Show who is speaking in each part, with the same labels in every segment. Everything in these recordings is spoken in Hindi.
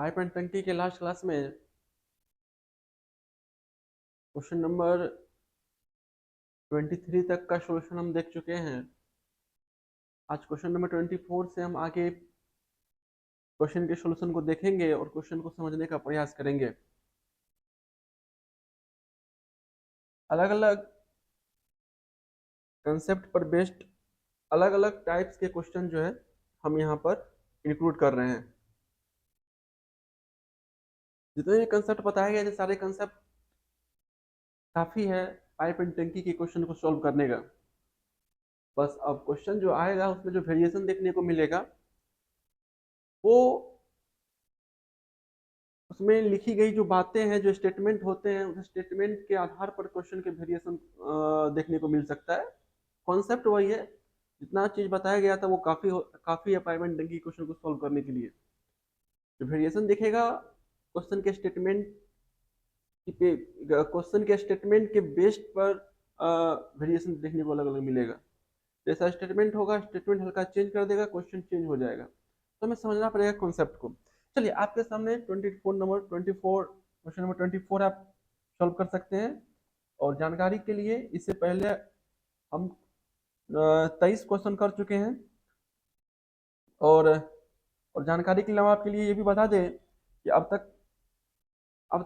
Speaker 1: पाइप एंड टंकी के लास्ट क्लास में क्वेश्चन नंबर 23 तक का सॉल्यूशन हम देख चुके हैं। आज क्वेश्चन नंबर 24 से हम आगे क्वेश्चन के सॉल्यूशन को देखेंगे और क्वेश्चन को समझने का प्रयास करेंगे। अलग अलग कंसेप्ट पर बेस्ड अलग अलग टाइप्स के क्वेश्चन जो है हम यहाँ पर इंक्लूड कर रहे हैं। जितने भी कंसेप्ट बताए गए थे सारे कंसेप्ट काफी है पाइप एंड टंकी के क्वेश्चन को सॉल्व करने का। बस अब क्वेश्चन जो आएगा उसमें जो वेरिएशन देखने को मिलेगा वो उसमें लिखी गई जो बातें हैं, जो स्टेटमेंट होते हैं, उस स्टेटमेंट के आधार पर क्वेश्चन के वेरिएशन देखने को मिल सकता है। कॉन्सेप्ट वही है, जितना चीज बताया गया था वो काफी है पाइप एंड टंकी क्वेश्चन को सॉल्व करने के लिए। जो वेरिएशन दिखेगा क्वेश्चन के स्टेटमेंट के बेस्ड पर वेरिएशन देखने को अलग अलग मिलेगा। जैसा स्टेटमेंट होगा, स्टेटमेंट हल्का चेंज कर देगा, क्वेश्चन चेंज हो जाएगा। तो हमें समझना पड़ेगा कॉन्सेप्ट को। चलिए आपके सामने 24 क्वेश्चन नंबर 24 आप सॉल्व कर सकते हैं। और जानकारी के लिए इससे पहले हम 23 क्वेश्चन कर चुके हैं। और जानकारी के लिए हम आपके लिए ये भी बता दें कि अब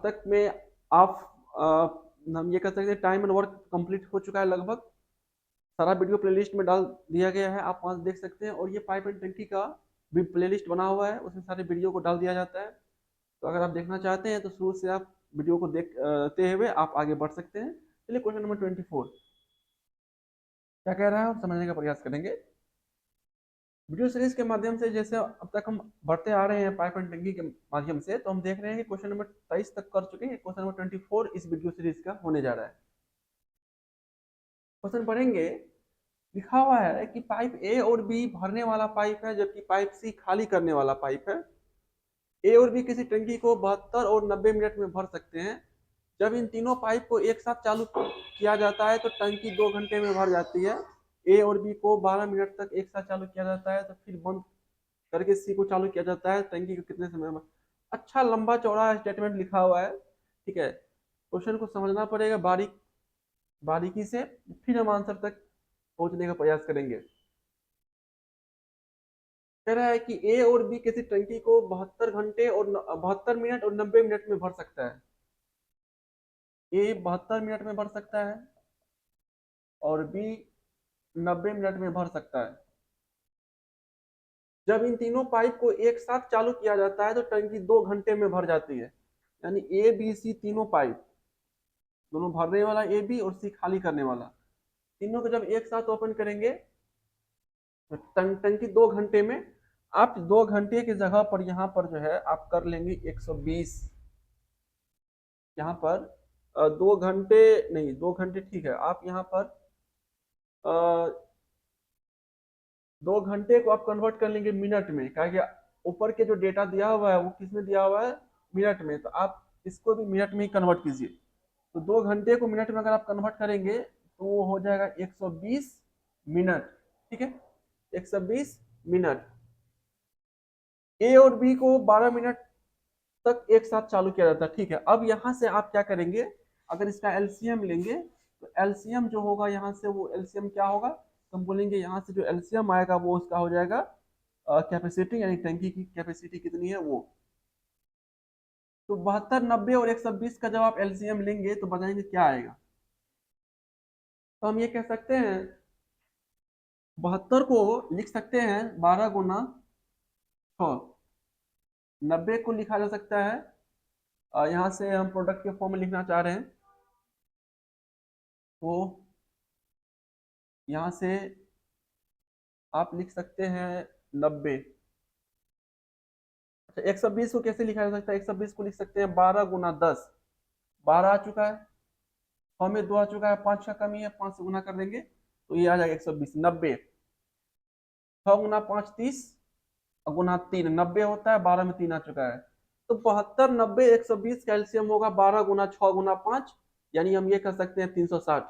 Speaker 1: तक में आप हम ये कह सकते हैं टाइम एंड वर्क कंप्लीट हो चुका है लगभग। सारा वीडियो प्लेलिस्ट में डाल दिया गया है, आप वहां देख सकते हैं। और ये पाइप एंड टंकी का भी प्लेलिस्ट बना हुआ है, उसमें सारे वीडियो को डाल दिया जाता है। तो अगर आप देखना चाहते हैं तो शुरू से आप वीडियो को देखते हुए आप आगे बढ़ सकते हैं। चलिए क्वेश्चन नंबर 24 क्या कह रहा है हम समझने का प्रयास करेंगे। वीडियो सीरीज के माध्यम से जैसे अब तक हम बढ़ते आ रहे हैं पाइप एंड टंकी के माध्यम से, तो हम देख रहे हैं कि क्वेश्चन नंबर 23 तक कर चुके हैं। क्वेश्चन नंबर 24 इस वीडियो सीरीज का होने जा रहा है। क्वेश्चन पढ़ेंगे। लिखा हुआ है कि पाइप ए और बी भरने वाला पाइप है जबकि पाइप सी खाली करने वाला पाइप है। ए और बी किसी टंकी को 72 और 90 मिनट में भर सकते हैं। जब इन तीनों पाइप को एक साथ चालू किया जाता है तो टंकी 2 घंटे में भर जाती है। ए और बी को 12 मिनट तक एक साथ चालू किया जाता है तो फिर बंद करके सी को चालू किया जाता है। टंकी को कितने समय में। अच्छा लंबा चौड़ा स्टेटमेंट लिखा हुआ है, ठीक है। क्वेश्चन को समझना पड़ेगा बारीकी से, फिर हम आंसर तक पहुंचने का प्रयास करेंगे। कह रहा है कि ए और बी किसी टंकी को 72 मिनट और 90 मिनट में भर सकता है। ए 72 मिनट में भर सकता है और बी 90 मिनट में भर सकता है। जब इन तीनों पाइप को एक साथ चालू किया जाता है तो टंकी 2 घंटे में भर जाती है। यानी ए बी सी तीनों पाइप, दोनों भरने वाला ए बी और सी खाली करने वाला, तीनों को जब एक साथ ओपन करेंगे तो टंकी 2 घंटे में। आप 2 घंटे की जगह पर यहाँ पर जो है आप कर लेंगे 120। यहाँ पर 2 घंटे नहीं, 2 घंटे ठीक है। आप यहाँ पर 2 घंटे को आप कन्वर्ट कर लेंगे मिनट में, क्या कि ऊपर के जो डेटा दिया हुआ है वो किस में दिया हुआ है, मिनट में। तो आप इसको भी मिनट में ही कन्वर्ट कीजिए। तो 2 घंटे को मिनट में अगर आप कन्वर्ट करेंगे तो वो हो जाएगा 120 मिनट, ठीक है। 120 मिनट। ए और बी को 12 मिनट तक एक साथ चालू किया जाता है, ठीक है। अब यहाँ से आप क्या करेंगे, अगर इसका एलसीएम लेंगे तो एलसीएम जो होगा यहाँ से, वो एलसीएम क्या होगा, तो हम बोलेंगे यहाँ से जो एलसीएम आएगा वो उसका हो जाएगा कैपेसिटी, यानी टंकी की कैपेसिटी कितनी है वो। तो 72, 90 और 120 का जब आप एलसीएम लेंगे तो बताएंगे क्या आएगा। तो हम ये कह सकते हैं 72 को लिख सकते हैं 12 गुना 6। 90 को लिखा जा सकता है, यहाँ से हम प्रोडक्ट के फॉर्म में लिखना चाह रहे हैं तो यहाँ से आप लिख सकते हैं 90। अच्छा 120 को कैसे लिखा जा सकता है, 120 को लिख सकते हैं 12 गुना 10। 12 आ चुका है, 6 में 2 आ चुका है, 5 का कमी है, 5 से गुना कर देंगे तो ये आ जाएगा 120। 90 6 गुना 5 30 और गुना 3 90 होता है, 12 में 3 आ चुका है। तो 72, 90, 120 कैल्शियम होगा 12 गुना 6 गुना 5, यानी हम ये कर सकते हैं 360,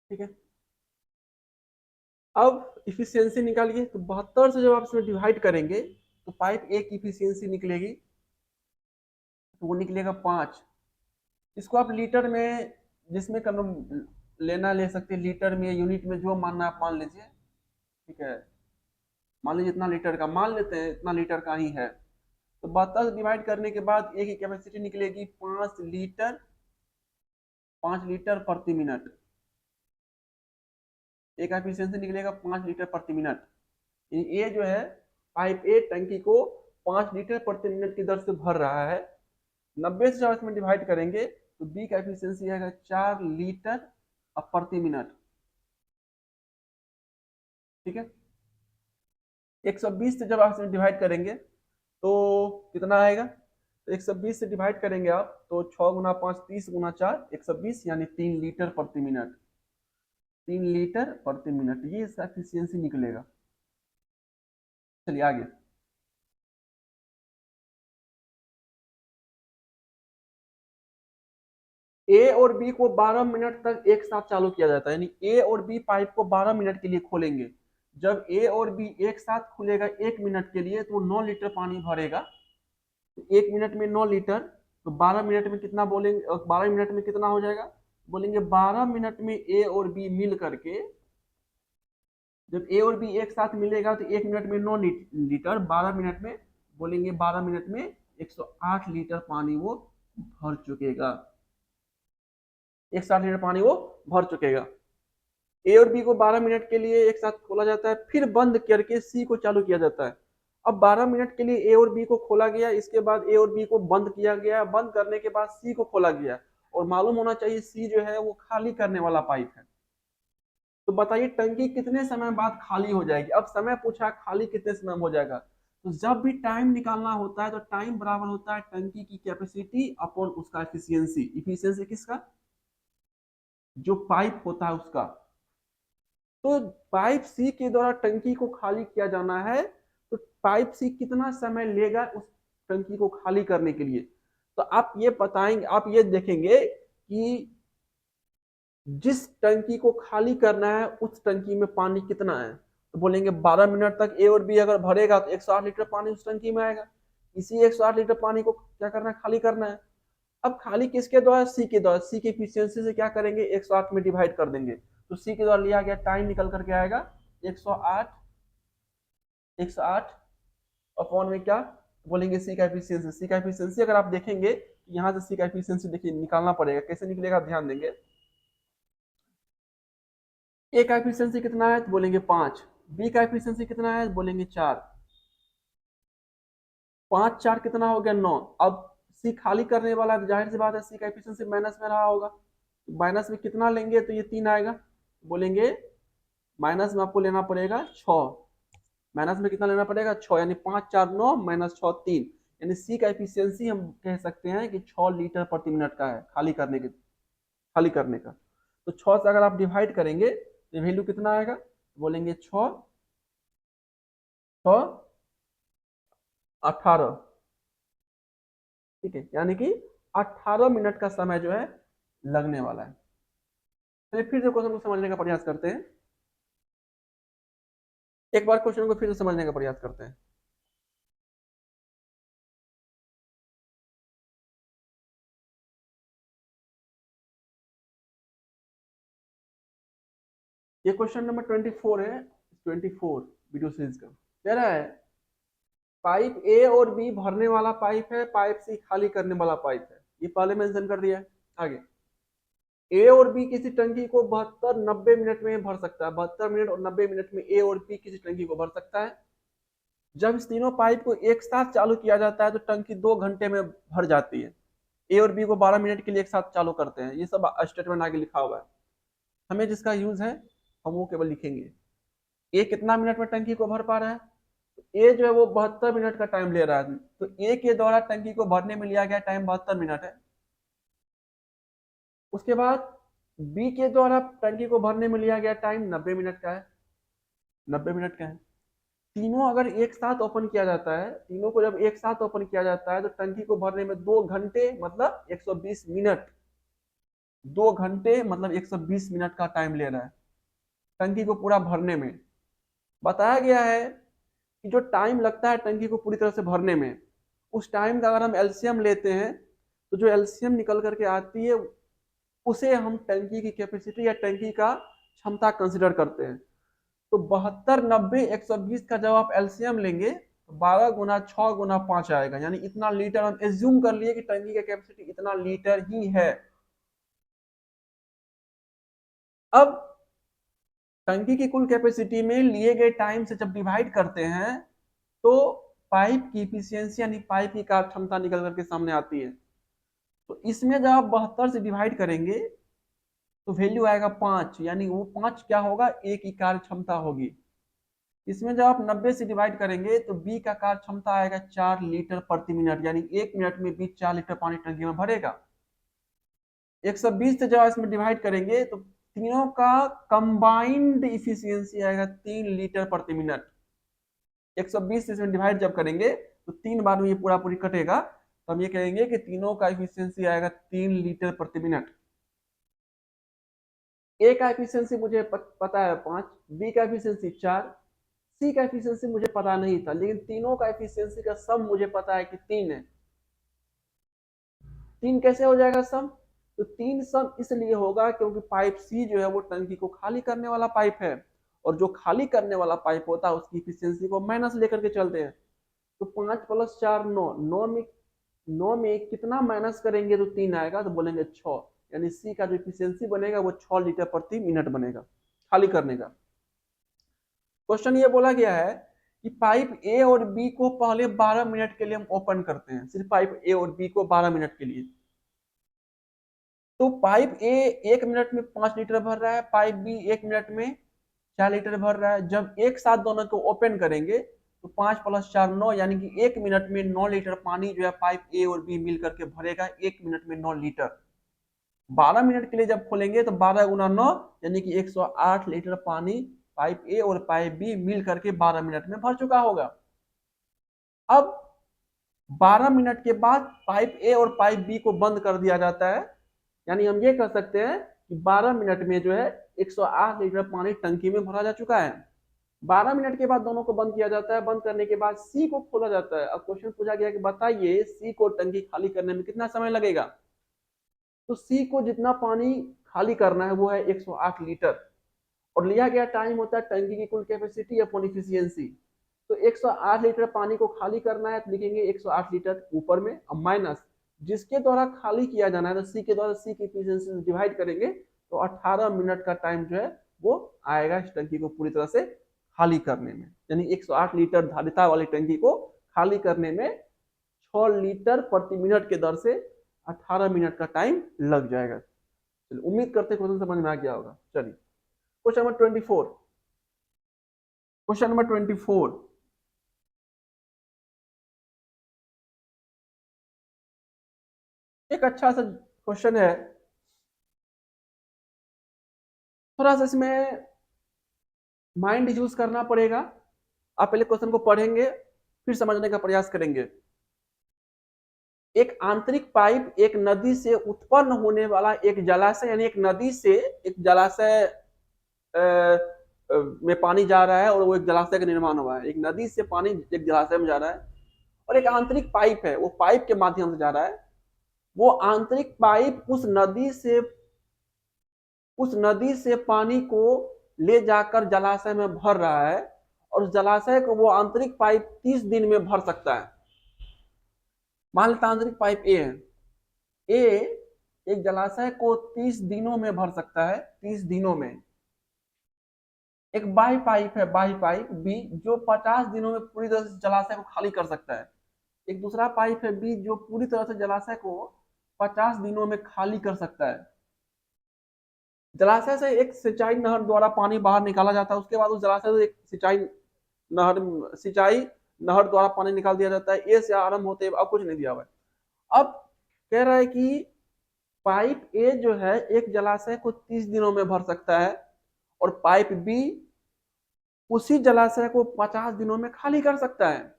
Speaker 1: ठीक है। अब इफिशियंसी निकालिए। तो 72 से जब आप इसमें डिवाइड करेंगे तो पाइप ए की इफिशियंसी निकलेगी, तो वो निकलेगा 5। इसको आप लीटर में, जिसमें कन्वर्ट लेना ले सकते हैं, लीटर में, यूनिट में, जो मानना आप मान लीजिए। ठीक है, मान लीजिए इतना लीटर का मान लेते हैं, इतना लीटर का ही है। तो 72 से डिवाइड करने के बाद ए की कैपेसिटी निकलेगी 5 लीटर, 5 लीटर प्रति मिनट। ए का एफिशिएंसी निकलेगा 5 लीटर प्रति मिनट। ये जो है, पाइप ए टंकी को 5 लीटर प्रति मिनट की दर से भर रहा है। 90 से जब इसमें डिवाइड करेंगे तो बी का एफिशिएंसी आएगा 4 लीटर प्रति मिनट। ठीक है, 120 से जब आप इसमें डिवाइड करेंगे तो कितना आएगा? तो 120 से डिवाइड करेंगे आप तो 6 × 5 30 × 4 120, यानी 3 लीटर प्रति मिनट। 3 लीटर प्रति मिनट, ये इसका एफिशिएंसी निकलेगा। चलिए आगे। ए और बी को 12 मिनट तक एक साथ चालू किया जाता है, यानी ए और बी पाइप को 12 मिनट के लिए खोलेंगे। जब ए और बी एक साथ खुलेगा 1 मिनट के लिए, तो 9 लीटर पानी भरेगा। तो 1 मिनट में 9 लीटर, तो 12 मिनट में कितना बोलेंगे? 12 मिनट में कितना हो जाएगा? बोलेंगे 12 मिनट में ए और बी मिल करके, जब ए और बी एक साथ मिलेगा तो 1 मिनट में 9 लीटर, 12 मिनट में, बोलेंगे 12 मिनट में 108 लीटर पानी वो भर चुकेगा। 108 लीटर पानी वो भर चुकेगा। ए और बी को 12 मिनट के लिए एक साथ खोला जाता है, फिर बंद करके सी को चालू किया जाता है। अब 12 मिनट के लिए ए और बी को खोला गया, इसके बाद ए और बी को बंद किया गया, बंद करने के बाद सी को खोला गया, और मालूम होना चाहिए सी जो है वो खाली करने वाला पाइप है। तो बताइए टंकी कितने समय बाद खाली हो जाएगी? अब समय पूछा, खाली कितने समय में हो जाएगा? तो जब भी टाइम निकालना होता है तो टाइम बराबर होता है टंकी की कैपेसिटी अपॉन उसका एफिशिएंसी। इफिशियंसी किसका? जो पाइप होता है उसका। तो पाइप सी के द्वारा टंकी को खाली किया जाना है, तो पाइप सी कितना समय लेगा उस टंकी को खाली करने के लिए? तो आप ये बताएंगे, आप ये देखेंगे कि जिस टंकी को खाली करना है उस टंकी में पानी कितना है। तो बोलेंगे 12 मिनट तक ए और बी अगर भरेगा तो 108 लीटर पानी उस टंकी में आएगा। इसी 108 लीटर पानी को क्या करना है? खाली करना है। अब खाली किसके द्वारा? सी के द्वारा। सी की एफिशिएंसी से क्या करेंगे? 108 में डिवाइड कर देंगे, तो सी के द्वारा लिया गया टाइम निकल करके आएगा 108, 108 अपॉन में क्या बोलेंगे? सी का एफिशिएंसी। सी का एफिशिएंसी अगर आप देखेंगे, यहाँ से सी का एफिशिएंसी देखिए निकालना पड़ेगा, कैसे निकलेगा ध्यान देंगे। ए का एफिशिएंसी कितना है? तो बोलेंगे 5। बी का एफिशिएंसी कितना है? बोलेंगे 4। 5 4 कितना हो गया? 9। अब सी खाली करने वाला है, जाहिर सी बात है सी का एफिशिएंसी माइनस में रहा होगा। माइनस में कितना लेंगे? तो ये 3 आएगा। बोलेंगे माइनस में आपको लेना पड़ेगा 6। माइनस में कितना लेना पड़ेगा? 6, यानी 5 4 9 माइनस 6 3, यानी सी का एफिशिएंसी हम कह सकते हैं कि 6 लीटर प्रति मिनट का है खाली करने का। तो 6 से अगर आप डिवाइड करेंगे तो वैल्यू कितना आएगा? बोलेंगे 6 6 18। ठीक है, यानी कि 18 मिनट का समय जो है लगने वाला है। चलिए फिर से क्वेश्चन को समझने का प्रयास करते हैं। एक बार क्वेश्चन को फिर से समझने का प्रयास करते हैं। ये क्वेश्चन नंबर 24 है, 24 वीडियो सीरीज का। कह रहा है पाइप ए और बी भरने वाला पाइप है, पाइप सी खाली करने वाला पाइप है। ये पहले मेंशन कर दिया है। आगे, ए और बी किसी टंकी को 72 90 मिनट में भर सकता है। 72 मिनट और 90 मिनट में ए और बी किसी टंकी को भर सकता है। जब इस तीनों पाइप को एक साथ चालू किया जाता है तो टंकी 2 घंटे में भर जाती है। ए और बी को 12 मिनट के लिए एक साथ चालू करते हैं। ये सब स्टेटमेंट आगे लिखा हुआ है, हमें जिसका यूज है हम वो केवल लिखेंगे। ए कितना मिनट में टंकी को भर पा रहा है? ए जो है वो 72 मिनट का टाइम ले रहा है, तो ए के द्वारा टंकी को भरने में लिया गया टाइम 72 मिनट है। उसके बाद बी के द्वारा टंकी को भरने में लिया गया टाइम 90 मिनट का है। 90 मिनट का है। तीनों अगर एक साथ ओपन किया जाता है, तीनों को जब एक साथ ओपन किया जाता है तो टंकी को भरने में 2 घंटे मतलब 120 मिनट, 2 घंटे मतलब 120 मिनट का टाइम ले रहा है टंकी को पूरा भरने में। बताया गया है कि जो टाइम लगता है टंकी को पूरी तरह से भरने में, उस टाइम का अगर हम एलसीएम लेते हैं तो जो एलसीएम निकल करके आती है उसे हम टंकी की कैपेसिटी या टंकी का क्षमता कंसिडर करते हैं। तो 72, 90, 120 का जब आप एलसीएम लेंगे तो 12 गुना 6 गुना 5 आएगा, यानी इतना लीटर हम एज्यूम कर लिए कि टंकी की कैपेसिटी इतना लीटर ही है। अब टंकी की कुल कैपेसिटी में लिए गए टाइम से जब डिवाइड करते हैं तो पाइप की इफिशियंसी यानी पाइप की कार्य क्षमता निकल करके सामने आती है। तो इसमें जब आप 72 से डिवाइड करेंगे तो वैल्यू आएगा 5, यानी वो 5 क्या होगा, एक ही कार्य क्षमता होगी। इसमें जब आप 90 से डिवाइड करेंगे तो बी का कार्य क्षमता आएगा 4 लीटर प्रति मिनट, यानी 1 मिनट में बी 4 लीटर पानी टंकी में भरेगा। 120 से जब इसमें डिवाइड करेंगे तो तीनों का कंबाइंड इफिशियंसी आएगा 3 लीटर प्रति मिनट। 120 से इसमें डिवाइड जब करेंगे तो 3 बार में ये पूरा पूरी कटेगा, तो हम ये कहेंगे कि तीनों का इफिशियंसी आएगा 3 लीटर प्रति मिनट। ए का एफिशिएंसी मुझे पता है 5, बी का एफिशिएंसी 4, सी का एफिशिएंसी मुझे पता नहीं था, लेकिन तीनों का एफिशिएंसी का सम मुझे पता है कि 3 है। 3 कैसे हो जाएगा सम? तो 3 सम इसलिए होगा क्योंकि पाइप सी जो है वो टंकी को खाली करने वाला पाइप है, और जो खाली करने वाला पाइप होता है उसकी इफिशियंसी को माइनस लेकर के चलते हैं। तो 5 + 4 9, 9 में कितना माइनस करेंगे तो 3 आएगा, तो बोलेंगे 6, यानी सी का जो इफिशियंसी बनेगा वो 6 लीटर प्रति मिनट बनेगा खाली करने का। क्वेश्चन ये बोला गया है कि पाइप ए और बी को पहले 12 मिनट के लिए हम ओपन करते हैं, सिर्फ पाइप ए और बी को 12 मिनट के लिए। तो पाइप ए 1 मिनट में 5 लीटर भर रहा है, पाइप बी 1 मिनट में 4 लीटर भर रहा है। जब एक साथ दोनों को ओपन करेंगे तो 5 + 4 9, यानी कि 1 मिनट में 9 लीटर पानी जो है पाइप ए और बी मिल करके भरेगा, 1 मिनट में 9 लीटर। 12 मिनट के लिए जब खोलेंगे तो 12 गुना 9 यानी कि 108 लीटर पानी पाइप ए और पाइप बी मिल करके 12 मिनट में भर चुका होगा। अब 12 मिनट के बाद पाइप ए और पाइप बी को बंद कर दिया जाता है, यानी हम ये कह सकते हैं कि 12 मिनट में जो है 108 लीटर पानी टंकी में भरा जा चुका है। 12 मिनट के बाद दोनों को बंद किया जाता है। बंद करने के बाद सी को खोला जाता है। अब क्वेश्चन पूछा गया कि बताइए सी को टंकी खाली करने में कितना समय लगेगा। तो सी को जितना पानी खाली करना है वो है 108 लीटर, और लिया गया टाइम होता है टंकी की कुल कैपेसिटी अपॉन इफिशियंसी। तो 108 लीटर पानी को खाली करना है तो लिखेंगे 108 लीटर ऊपर में, अब माइनस जिसके द्वारा खाली किया जाना है तो सी के द्वारा सी की इफिशियंसी से डिवाइड करेंगे तो 18 मिनट का टाइम जो है वो आएगा इस टंकी को पूरी तरह से खाली करने में। यानी 108 लीटर धारिता वाली टंकी को खाली करने में 6 लीटर प्रति मिनट के दर से 18 मिनट का टाइम लग जाएगा। चलिए उम्मीद करते क्वेश्चन समझ में आ गया होगा। चलिए क्वेश्चन नंबर 24। क्वेश्चन नंबर 24, एक अच्छा सा क्वेश्चन है, थोड़ा सा इसमें माइंड यूज करना पड़ेगा। आप पहले क्वेश्चन को पढ़ेंगे फिर समझने का प्रयास करेंगे। एक आंतरिक पाइप एक नदी से उत्पन्न होने वाला एक जलाशय, यानी एक नदी से एक जलाशय में पानी जा रहा है और वो एक जलाशय का निर्माण हुआ है। एक नदी से पानी एक जलाशय में जा रहा है और एक आंतरिक पाइप है, वो पाइप के माध्यम से जा रहा है। वो आंतरिक पाइप उस नदी से पानी को ले जाकर जलाशय में भर रहा है, और उस जलाशय को वो आंतरिक पाइप 30 दिन में भर सकता है। मान लेता आंतरिक पाइप ए है, ए एक जलाशय को 30 दिनों में भर सकता है, 30 दिनों में। एक बाई पाइप है, बाई पाइप बी, जो 50 दिनों में पूरी तरह से जलाशय को खाली कर सकता है। एक दूसरा पाइप है बी, जो पूरी तरह से जलाशय को 50 दिनों में खाली कर सकता है। जलाशय से एक सिंचाई नहर द्वारा पानी बाहर निकाला जाता है, उसके बाद उस जलाशय से एक सिंचाई नहर द्वारा पानी निकाल दिया जाता है। ए से आरंभ होते अब कुछ नहीं दिया हुआ है। अब कह रहा है कि पाइप ए जो है एक जलाशय को 30 दिनों में भर सकता है, और पाइप बी उसी जलाशय को 50 दिनों में खाली कर सकता है।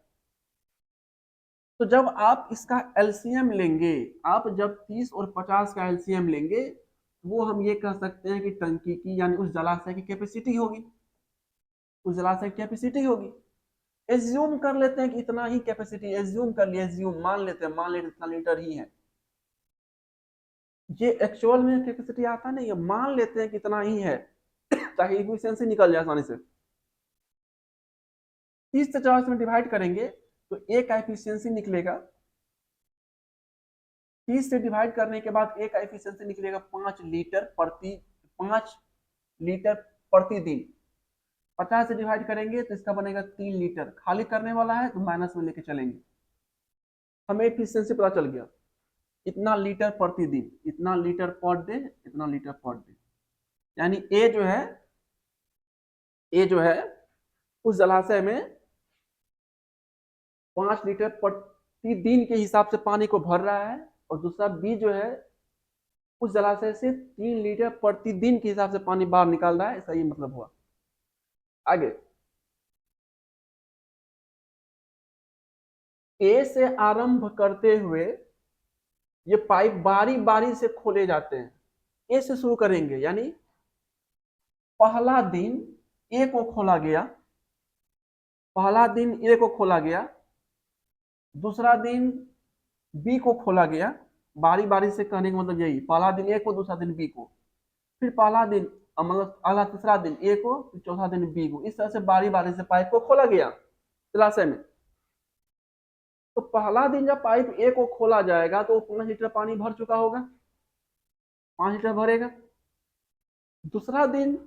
Speaker 1: तो जब आप इसका एलसीएम लेंगे, आप जब 30 और 50 का एलसीएम लेंगे, वो हम ये कह सकते हैं कि टंकी की यानी उस जलाशय की कैपेसिटी होगी, उस जलाशय की कैपेसिटी होगी। एज्यूम कर लेते हैं कि इतना ही कैपेसिटी, एज्यूम कर लिया, एज्यूम मान लेते इतना लीटर ही है। ये एक्चुअल में कैपेसिटी आता नहीं है, मान लेते हैं कि इतना ही है ताकि इफिशियंसी निकल जाए आसानी से। 30 से 40 में डिवाइड करेंगे तो ए का एफिशिएंसी निकलेगा। 30 से डिवाइड करने के बाद ए का एफिशिएंसी निकलेगा 5 लीटर प्रति दिन। 50 से डिवाइड करेंगे तो इसका बनेगा 3 लीटर। खाली करने वाला है तो माइनस में लेके चलेंगे। हमें एफिशिएंसी पता चल गया, इतना लीटर प्रति दिन, इतना लीटर पर डे, इतना लीटर पर डे। यानी ए जो है उस जलाशय में 5 लीटर प्रति दिन के हिसाब से पानी को भर रहा है, और दूसरा बी जो है उस जलाशय से 3 लीटर प्रतिदिन के हिसाब से पानी बाहर निकाल रहा है। ऐसा ये मतलब हुआ। आगे, ए से आरंभ करते हुए ये पाइप बारी बारी से खोले जाते हैं। ए से शुरू करेंगे, यानी पहला दिन ए को खोला गया, पहला दिन ए को खोला गया, दूसरा दिन बी को खोला गया। बारी बारी से कहने का मतलब यही, पहला दिन ए को, दूसरा दिन बी को, फिर पहला दिन मतलब अगला तीसरा दिन ए को, फिर चौथा दिन बी को। इस तरह से बारी बारी से पाइप को खोला गया जलाशय में। तो पहला दिन जब पाइप ए को खोला जाएगा तो 5 लीटर पानी भर चुका होगा, 5 लीटर भरेगा। दूसरा दिन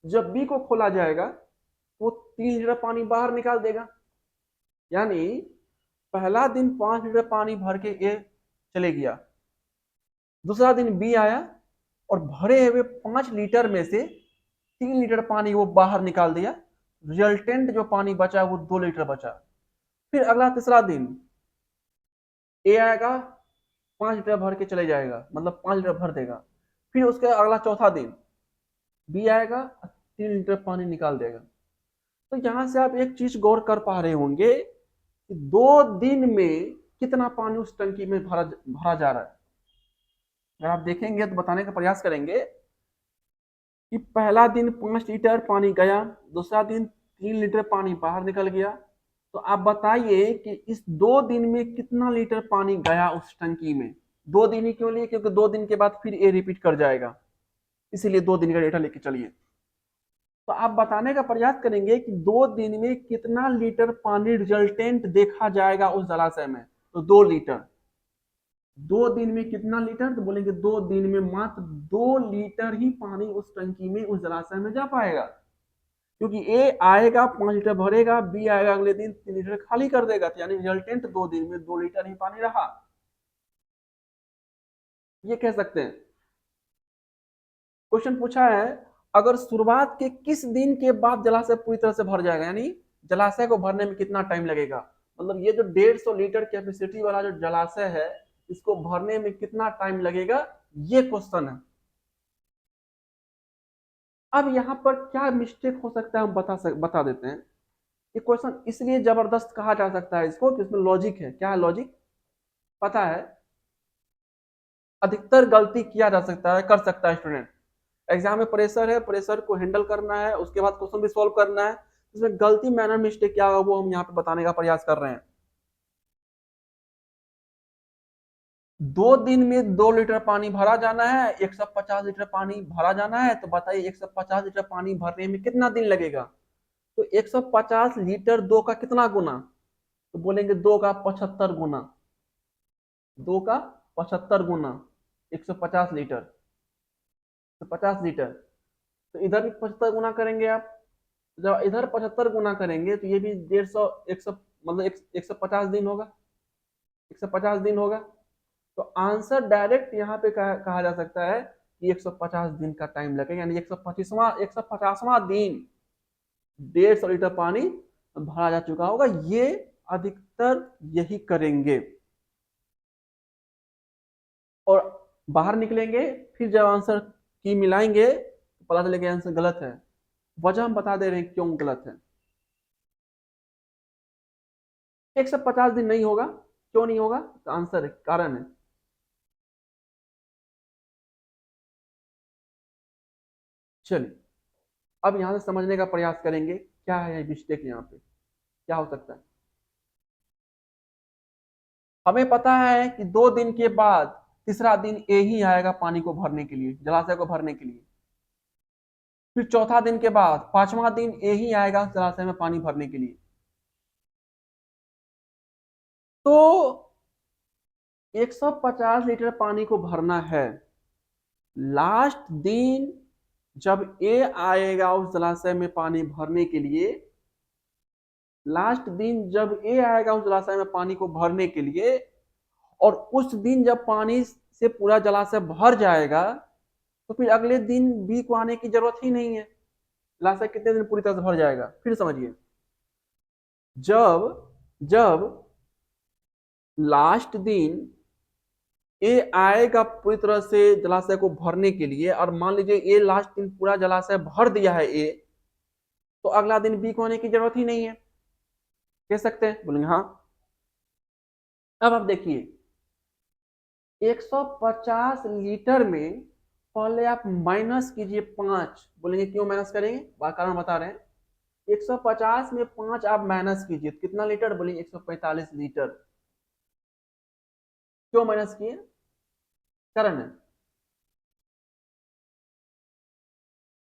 Speaker 1: जब बी को खोला जाएगा तो 3 लीटर पानी बाहर निकाल देगा। यानी पहला दिन 5 लीटर पानी भर के ए चले गया, दूसरा दिन बी आया और भरे हुए 5 लीटर में से 3 लीटर पानी वो बाहर निकाल दिया। रिजल्टेंट जो पानी बचा वो 2 लीटर बचा। फिर अगला तीसरा दिन ए आएगा, 5 लीटर भर के चले जाएगा, मतलब 5 लीटर भर देगा। फिर उसके अगला चौथा दिन बी आएगा, 3 लीटर पानी निकाल देगा। तो यहां से आप एक चीज गौर कर पा रहे होंगे कि 2 दिन में कितना पानी उस टंकी में भरा जा रहा है। अगर आप देखेंगे तो बताने का प्रयास करेंगे कि पहला दिन 5 लीटर पानी गया, दूसरा दिन 3 लीटर पानी बाहर निकल गया। तो आप बताइए कि इस 2 दिन में कितना लीटर पानी गया उस टंकी में। 2 दिन ही क्यों लिए? क्योंकि 2 दिन के बाद फिर ये रिपीट कर जाएगा, इसीलिए 2 दिन का डेटा लेके चलिए। तो आप बताने का प्रयास करेंगे कि 2 दिन में कितना लीटर पानी रिजल्टेंट देखा जाएगा उस जलाशय में। तो 2 लीटर। 2 दिन में कितना लीटर? तो बोलेंगे 2 दिन में मात्र 2 लीटर ही पानी उस टंकी में, उस जलाशय में जा पाएगा। क्योंकि ए आएगा 5 लीटर भरेगा, बी आएगा अगले दिन 3 लीटर खाली कर देगा। यानी रिजल्टेंट 2 दिन में 2 लीटर ही पानी रहा, ये कह सकते हैं। क्वेश्चन पूछा है, अगर शुरुआत के किस दिन के बाद जलाशय पूरी तरह से भर जाएगा, यानी जलाशय को भरने में कितना टाइम लगेगा। मतलब ये जो 150 लीटर कैपेसिटी वाला जो जलाशय है, इसको भरने में कितना टाइम लगेगा, ये क्वेश्चन है। अब यहाँ पर क्या मिस्टेक हो सकता है हम बता देते हैं। ये क्वेश्चन इसलिए जबरदस्त कहा जा सकता है इसको कि इसमें लॉजिक है। क्या है लॉजिक? पता है, अधिकतर गलती किया जा सकता है, कर सकता है स्टूडेंट। एग्जाम में प्रेशर है, प्रेशर को हैंडल करना है, उसके बाद क्वेश्चन भी सॉल्व करना है। इसमें गलती, मैनर मिस्टेक क्या होगा वो हम यहाँ पे बताने का प्रयास कर रहे हैं। 2 दिन में 2 लीटर पानी भरा जाना है, 150 लीटर पानी भरा जाना है। तो बताइए 150 लीटर पानी भरने में कितना दिन लगेगा। तो 150 लीटर 2 का कितना गुना? तो बोलेंगे 2 का 75 गुना, 2 का 75 गुना 150 लीटर, तो 50 लीटर। तो इधर भी 75 गुना करेंगे आप। जब इधर 75 गुना करेंगे तो ये भी 150, 100 मतलब 150 दिन होगा, 150 दिन होगा। तो आंसर डायरेक्ट यहाँ पे कहा जा सकता है कि 150 दिन का टाइम लगेगा। यानी 150वां दिन 150 लीटर पानी भरा जा चुका होगा। ये अधिकतर यही करेंगे और बाहर निकलेंगे। फिर जब आंसर की मिलाएंगे तो पता चलेगा आंसर गलत है। वजह हम बता दे रहे हैं क्यों गलत है। 150 दिन नहीं होगा। क्यों नहीं होगा? तो आंसर है, कारण है। चलिए अब यहां से समझने का प्रयास करेंगे क्या है मिस्टेक यहाँ पे, क्या हो सकता है? हमें पता है कि 2 दिन के बाद तीसरा दिन ए ही आएगा पानी को भरने के लिए, जलाशय को भरने के लिए। फिर चौथा दिन के बाद पांचवा दिन ए ही आएगा जलाशय में पानी भरने के लिए। तो 150 लीटर पानी को भरना है। लास्ट दिन जब ए आएगा उस जलाशय में पानी भरने के लिए, लास्ट दिन जब ए आएगा उस जलाशय में पानी को भरने के लिए, और उस दिन जब पानी से पूरा जलाशय भर जाएगा, तो फिर अगले दिन बी को आने की जरूरत ही नहीं है। जलाशय कितने दिन पूरी तरह से भर जाएगा? फिर समझिए, जब जब लास्ट दिन ए आएगा पूरी तरह से जलाशय को भरने के लिए, और मान लीजिए ए लास्ट दिन पूरा जलाशय भर दिया है ए, तो अगला दिन बी को आने की जरूरत ही नहीं है। कह सकते हैं? बोलेंगे हाँ। अब आप देखिए, 150 लीटर में पहले आप माइनस कीजिए 5। बोलेंगे क्यों माइनस करेंगे? कारण बता रहे हैं। 150 में 5 आप माइनस कीजिए, कितना लीटर? बोलिए 145 लीटर। क्यों माइनस किए? कारण है,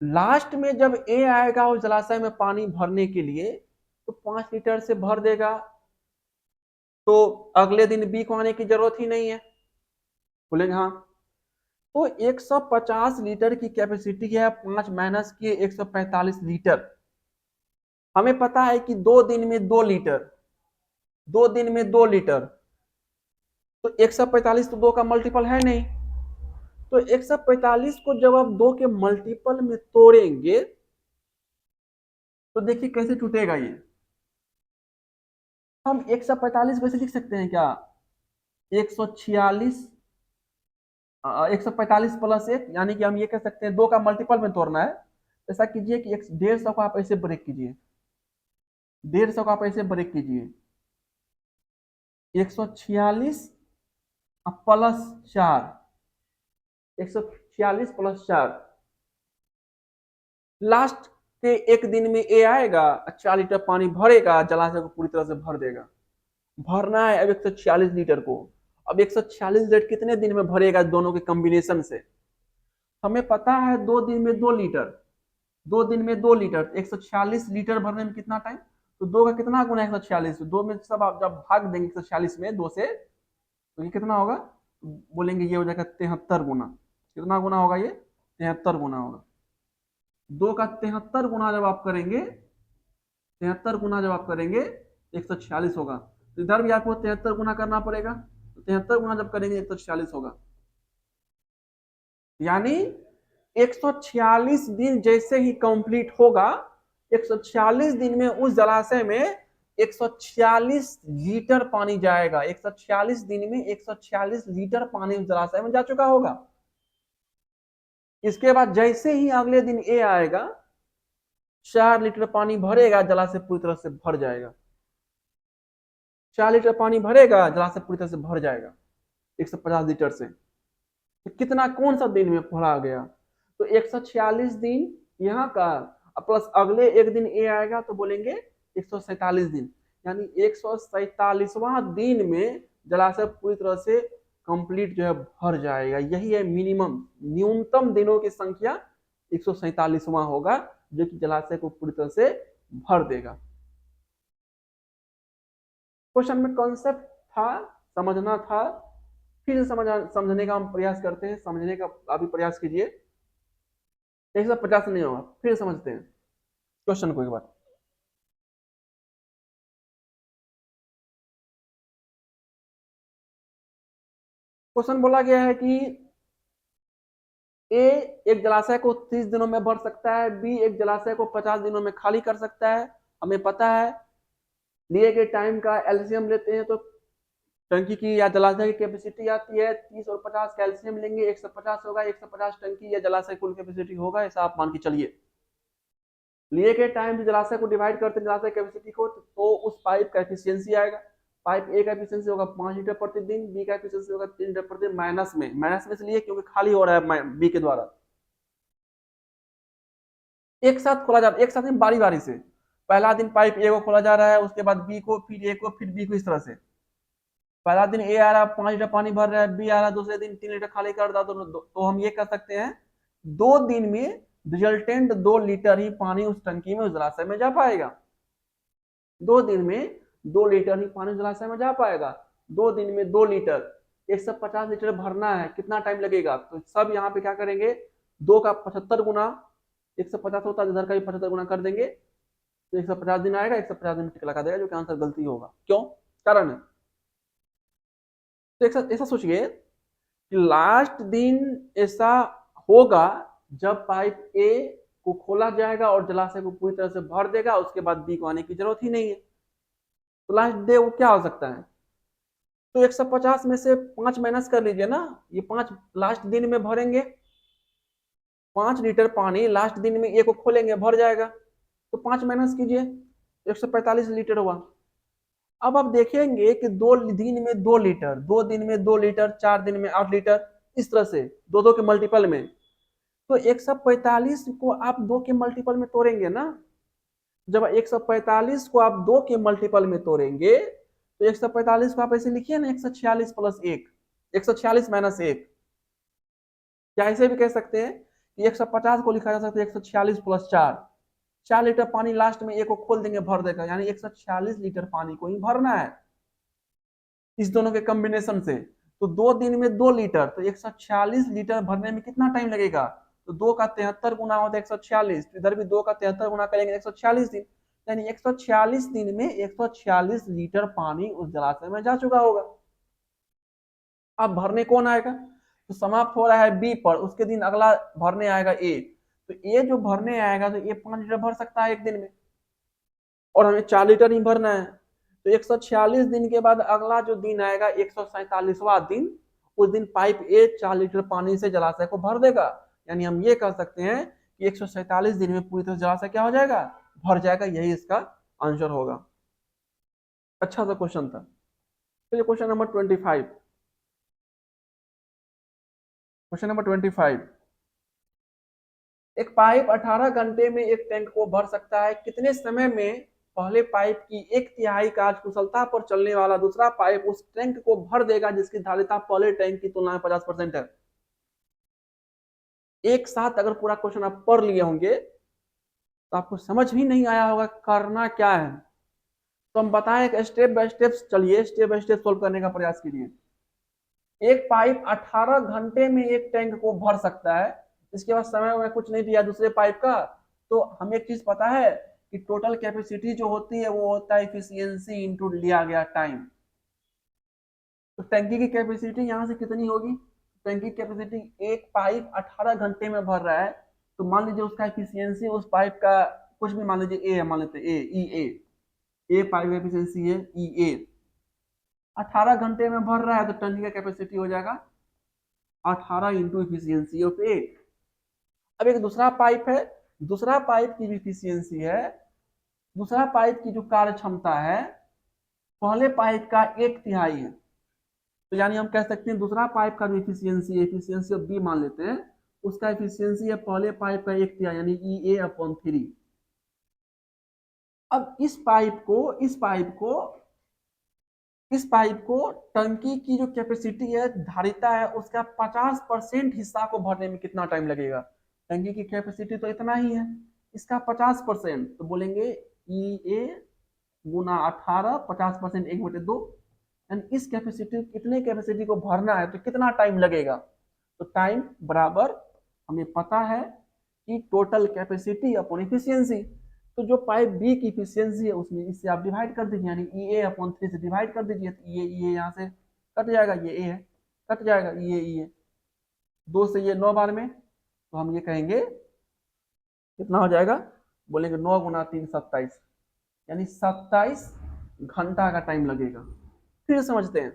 Speaker 1: लास्ट में जब ए आएगा उस जलाशय में पानी भरने के लिए, तो 5 लीटर से भर देगा, तो अगले दिन बी को आने की जरूरत ही नहीं है। बोलेंगे हाँ। तो 150 लीटर की कैपेसिटी है, 5 माइनस किए 145 लीटर। हमें पता है कि 2 दिन में 2 लीटर, 2 दिन में 2 लीटर, तो 145 तो 2 का मल्टीपल है नहीं। तो 145 को जब आप 2 के मल्टीपल में तोड़ेंगे, तो देखिए कैसे टूटेगा ये। हम 145 को ऐसे लिख सकते हैं क्या? 146, 145 प्लस 1, यानी कि हम ये कह सकते हैं 2 का मल्टीपल में तोड़ना है। ऐसा कीजिए कि 150 को आप ऐसे ब्रेक कीजिए, 150 को आप ऐसे ब्रेक कीजिए, 146 प्लस 4, 146 प्लस 4। लास्ट के एक दिन में ए आएगा, 4 लीटर पानी भरेगा, जलाशय को पूरी तरह से भर देगा। भरना है अब 146 लीटर को। अब 146 लीटर कितने दिन में भरेगा दोनों के कॉम्बिनेशन से? हमें पता है 2 दिन में 2 लीटर, 2 दिन में 2 लीटर, 146 लीटर भरने में कितना टाइम? तो 2 का कितना गुना है 146? 2 में सब आप जब भाग देंगे 146 में 2 से, तो ये कितना होगा? बोलेंगे ये हो जाएगा 73 गुना। कितना गुना होगा ये? 73 गुना होगा। 2 का 73 गुना जब आप करेंगे, 73 गुना जब आप करेंगे 146 होगा। तो इधर भी आपको 73 गुना करना पड़ेगा, तो 73 गुना जब करेंगे 146 होगा। यानी 146 दिन जैसे ही कंप्लीट होगा, 146 दिन में उस जलाशय में 146 लीटर पानी जाएगा। 146 दिन में 146 लीटर पानी उस जलाशय में जा चुका होगा। इसके बाद जैसे ही अगले दिन ए आएगा, 4 लीटर पानी भरेगा, जलाशय पूरी तरह से भर जाएगा। 4 लीटर पानी भरेगा, जलाशय पूरी तरह से भर जाएगा 150 लीटर से। तो कितना, कौन सा दिन में भरा गया? तो 146 दिन यहाँ का, प्लस अगले एक दिन ए आएगा, तो बोलेंगे 147 दिन। यानी 147वां दिन में जलाशय पूरी तरह से कंप्लीट जो है भर जाएगा। यही है मिनिमम, न्यूनतम दिनों की संख्या 147वां होगा, जो कि जलाशय को पूरी तरह से भर देगा। क्वेश्चन में कॉन्सेप्ट था, समझना था, फिर समझने का हम प्रयास करते हैं। समझने का अभी प्रयास कीजिए, 150 नहीं होगा, फिर समझते हैं क्वेश्चन को एक बार। क्वेश्चन बोला गया है कि ए एक जलाशय को 30 दिनों में भर सकता है, बी एक जलाशय को 50 दिनों में खाली कर सकता है। हमें पता है, लिए गए टाइम का एलसीएम लेते हैं तो टंकी की या जलाशय की कैपेसिटी आती है 30 और 50 का एलसीएम लेंगे 150 होगा। 150 टंकी या जलाशय कुल कैपेसिटी होगा, ऐसा आप मान के चलिए। लिए गए टाइम जलाशय को डिवाइड करते हैं जलाशय कैपेसिटी को, तो उस पाइप का एफिशिएंसी आएगा। पाइप ए का एफिशिएंसी होगा 5 लीटर प्रतिदिन, बी का एफिशिएंसी होगा 3 लीटर प्रतिदिन। माइनस में इसलिए क्योंकि खाली हो रहा है बी के द्वारा। एक साथ खोला जाता है, एक साथ में बारी बारी से। पहला दिन पाइप ए को खोला जा रहा है, उसके बाद बी को, फिर ए को, फिर बी को, इस तरह से। पहला दिन ए आ रहा 5 लीटर पानी भर रहा है, बी आ रहा दूसरे दिन 3 लीटर खाली कर रहा, तो हम ये कर सकते हैं 2 दिन में रिजल्टेंट 2 लीटर ही पानी उस टंकी में, उस जलाशय में जा पाएगा। 2 दिन में 2 लीटर ही पानी जलाशय में जा पाएगा। 2 दिन में 2 लीटर, 150 लीटर भरना है, कितना टाइम लगेगा? तो सब यहाँ पे क्या करेंगे, 2 का 75 गुना, 150 होता है, इधर का भी 75 गुना कर देंगे, तो 150 दिन आएगा, 150 दिन में टिक लगा देगा, जो कि आंसर गलती होगा। क्यों? कारण है। तो ऐसा सोचिए कि लास्ट दिन ऐसा होगा जब पाइप ए को खोला जाएगा और जलाशय को पूरी तरह से भर देगा, उसके बाद बी को आने की जरूरत ही नहीं है। तो लास्ट डे वो क्या हो सकता है? तो 150 में से 5 माइनस कर लीजिए ना, ये 5 लास्ट दिन में भरेंगे, 5 लीटर पानी लास्ट दिन में ए को खोलेंगे, भर जाएगा, तो 5 माइनस कीजिए, 145 लीटर हुआ। अब आप देखेंगे कि 2 दिन में 2 लीटर, 2 दिन में 2 लीटर, 4 दिन में 8 लीटर, इस तरह से 2 के मल्टीपल में। तो 145 को आप 2 के मल्टीपल में तोड़ेंगे ना, जब 145 को आप 2 के मल्टीपल में तोड़ेंगे तो 145 को आप ऐसे लिखिए ना, 146 प्लस 1, 146 माइनस 1। क्या ऐसे भी कह सकते हैं कि 150 को लिखा जा सकता है 146 प्लस 4। 4 लीटर पानी लास्ट में एक को खोल देंगे, भर देगा, यानी 146 लीटर पानी को ही भरना है इस दोनों के कॉम्बिनेशन से। तो 2 दिन में 2 लीटर, तो 146 लीटर भरने में कितना टाइम लगेगा? तो 2 का 73 गुना होता है 146, तो इधर भी 2 का 73 गुना करेंगे 146 दिन, यानी 146 दिन में 146 लीटर पानी उस जलाशय में जा चुका होगा। अब भरने कौन आएगा? तो समाप्त हो रहा है बी पर, उसके दिन अगला भरने आएगा ए। तो ए जो भरने आएगा तो ए 5 लीटर भर सकता है एक दिन में, और हमें 4 लीटर ही भरना है। तो 146 दिन के बाद अगला जो दिन आएगा 147वां दिन, उस दिन पाइप ए 4 लीटर पानी से जलाशय को भर देगा। यानी हम ये कह सकते हैं कि 147 दिन में पूरी तरह जलाशय क्या हो जाएगा? भर जाएगा। यही इसका आंसर होगा। अच्छा सा क्वेश्चन था। तो क्वेश्चन नंबर 25, क्वेश्चन नंबर 25, एक पाइप 18 घंटे में एक टैंक को भर सकता है, कितने समय में पहले पाइप की 1/3 कार्य कुशलता पर चलने वाला दूसरा पाइप उस टैंक को भर देगा जिसकी धारिता पहले टैंक की तुलना में 50% है? एक साथ अगर पूरा क्वेश्चन आप पढ़ लिए होंगे तो आपको समझ ही नहीं आया होगा करना क्या है। तो हम बताएं, स्टेप बाय स्टेप चलिए, स्टेप बाय स्टेप सोल्व करने का प्रयास कीजिए। एक पाइप 18 घंटे में एक टैंक को भर सकता है, इसके बाद समय में कुछ नहीं दिया दूसरे पाइप का। तो हमें एक चीज पता है कि टोटल कैपेसिटी जो होती है वो होता है इफिशियंसी इंटू लिया गया टाइम। तो टैंकी की कैपेसिटी यहाँ से कितनी होगी? टैंकी कैपेसिटी, एक पाइप 18 घंटे में भर रहा है, तो मान लीजिए उसका इफिशियंसी उस पाइप का कुछ भी मान लीजिए ए है, मान लेते ए, ए पाइप एफिशिएंसी है ई ए, 18 घंटे में भर रहा है, तो टंकी का कैपेसिटी हो जाएगा 18 इंटू इफिशियंसी ऑफ ए। अब एक दूसरा पाइप है, दूसरा पाइप की इफिशियंसी है, दूसरा पाइप की जो कार्य क्षमता है पहले पाइप का 1/3 है। तो यानी हम कह सकते हैं दूसरा पाइप का जो इफिशियंसी है, इफिशियंसी ऑफ बी मान लेते हैं, उसका इफिशियंसी है पहले पाइप का 1/3, यानी ई ए अपॉन 3। अब इस पाइप को टंकी की जो कैपेसिटी है, धारिता है, उसका 50% हिस्सा को भरने में कितना टाइम लगेगा? टंकी की कैपेसिटी तो इतना ही है, इसका 50%, तो बोलेंगे ई ए गुना 18, 50% 1/2, यानी इस कैपेसिटी, कितने कैपेसिटी को भरना है तो कितना टाइम लगेगा? तो टाइम बराबर हमें पता है कि टोटल कैपेसिटी अपॉन इफिशियंसी। तो जो पाइप बी की इफिशियंसी है उसमें इससे आप डिवाइड कर दीजिए, यानी ई ए अपॉन 3 से डिवाइड कर दीजिए, तो ये यहाँ से कट जाएगा, ये ए है, कट जाएगा, ये 2 से ये 9 बार में, तो हम ये कहेंगे कितना हो जाएगा? बोलेंगे 9 गुना 3 27, यानी 27 घंटा का टाइम लगेगा। फिर समझते हैं,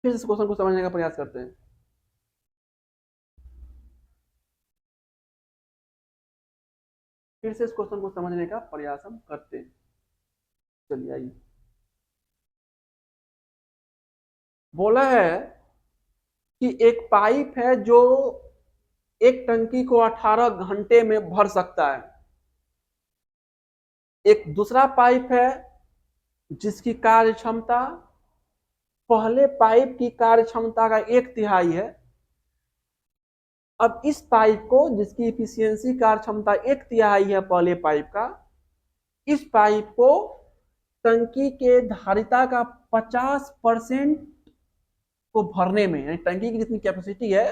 Speaker 1: फिर इस क्वेश्चन को समझने का प्रयास करते हैं। फिर से इस क्वेश्चन को समझने का प्रयास हम करते हैं। चलिए आइए, बोला है कि एक पाइप है जो एक टंकी को 18 घंटे में भर सकता है। एक दूसरा पाइप है जिसकी कार्य क्षमता पहले पाइप की कार्य क्षमता का 1/3 है। अब इस पाइप को, जिसकी इफिशियंसी कार्य क्षमता 1/3 है पहले पाइप का, इस पाइप को टंकी के धारिता का 50% को भरने में, यानी टंकी की जितनी कैपेसिटी है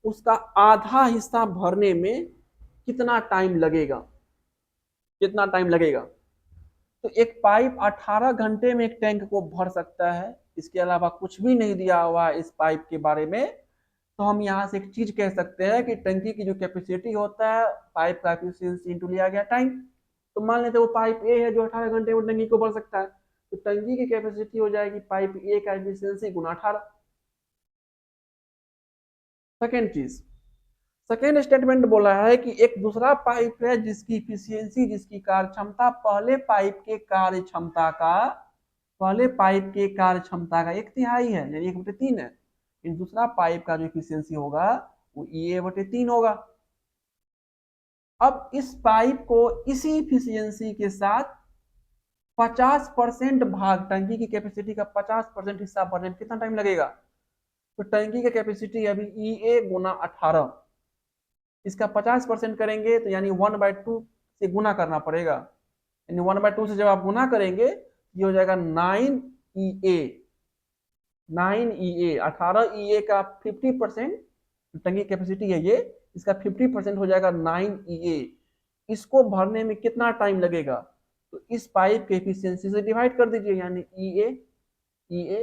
Speaker 1: उसका आधा हिस्सा भरने में कितना टाइम लगेगा, कितना टाइम लगेगा। तो एक पाइप 18 घंटे में एक टैंक को भर सकता है। इसके अलावा कुछ भी नहीं दिया हुआ है इस पाइप के बारे में। तो हम यहाँ से एक चीज कह सकते हैं कि टंकी की जो कैपेसिटी होता है, पाइप का एफिशिएंसी इंटू लिया गया टाइम। तो मान लेते वो पाइप ए है जो 18 घंटे में टंकी को भर सकता है, तो टंकी की कैपेसिटी हो जाएगी पाइप ए का एफिशिएंसी गुना 18। सेकेंड चीज, सेकेंड स्टेटमेंट बोला है कि एक दूसरा पाइप है जिसकी इफिशियंसी, जिसकी कार्य क्षमता पहले पाइप के कार्य क्षमता का, पहले पाइप के कार्य क्षमता का 1/3 है, यानी 1/3 है। इन दूसरा पाइप का जो इफिशियंसी होगा वो EA/3 होगा। अब इस पाइप को इसी इफिशियंसी के साथ 50% भाग, टंकी की कैपेसिटी का 50% हिस्सा भरने में कितना टाइम लगेगा। तो टंकी की कैपेसिटी अभी EA गुना 18, इसका 50% करेंगे तो यानी 1/2 से गुना करना पड़ेगा। यानी 1/2 से जब आप गुना करेंगे ये हो जाएगा 9EA। 9EA 18EA का 50%, टंकी कैपेसिटी है ये, इसका 50% हो जाएगा 9EA। इसको भरने में कितना टाइम लगेगा, तो इस पाइप के एफिशिएंसी से डिवाइड कर दीजिए, यानी EA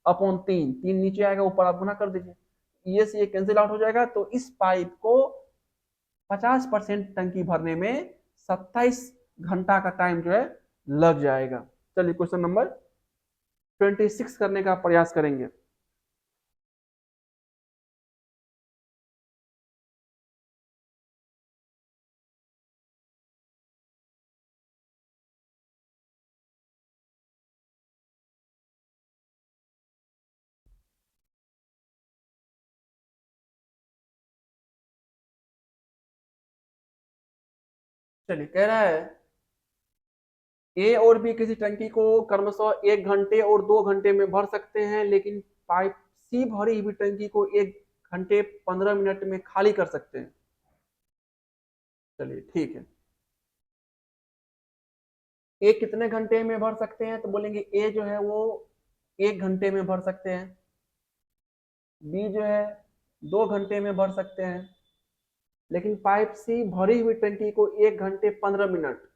Speaker 1: अपॉन 3 नीचे आएगा, ऊपर आप गुना कर दीजिए, EA से ये कैंसिल आउट हो जाएगा। तो इस पाइप को 50% टंकी भरने में 27 घंटा का टाइम जो है लग जाएगा। चलिए क्वेश्चन नंबर 26 करने का प्रयास करेंगे। चलिए, कह रहा है ए और बी किसी टंकी को क्रमशः 1 घंटे और 2 घंटे में भर सकते हैं, लेकिन पाइप सी भरी हुई टंकी को 1 घंटे 15 मिनट में खाली कर सकते हैं। चलिए ठीक है, ए कितने घंटे में भर सकते हैं, तो बोलेंगे ए जो है वो 1 घंटे में भर सकते हैं, बी जो है 2 घंटे में भर सकते हैं, लेकिन पाइप सी भरी हुई टंकी को 1 घंटे 15 मिनट,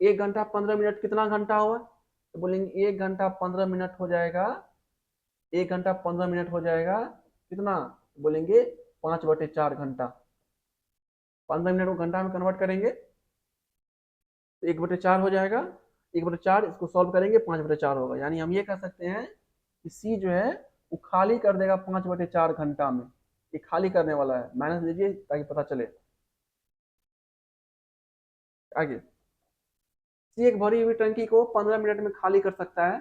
Speaker 1: 1 घंटा 15 मिनट कितना घंटा हुआ, तो बोलेंगे 1 घंटा 15 मिनट हो जाएगा, 1 घंटा 15 मिनट हो जाएगा कितना, बोलेंगे 5/4 घंटा। 15 मिनट को घंटा में कन्वर्ट करेंगे तो 1/4 हो जाएगा, 1/4 इसको सॉल्व करेंगे 5/4 होगा। यानी हम ये कह सकते हैं कि सी जो है वो खाली कर देगा 5/4 घंटा में। ये खाली करने वाला है, माइनस लीजिए ताकि पता चले। आगे, सी एक भरी हुई टंकी को 15 मिनट में खाली कर सकता है।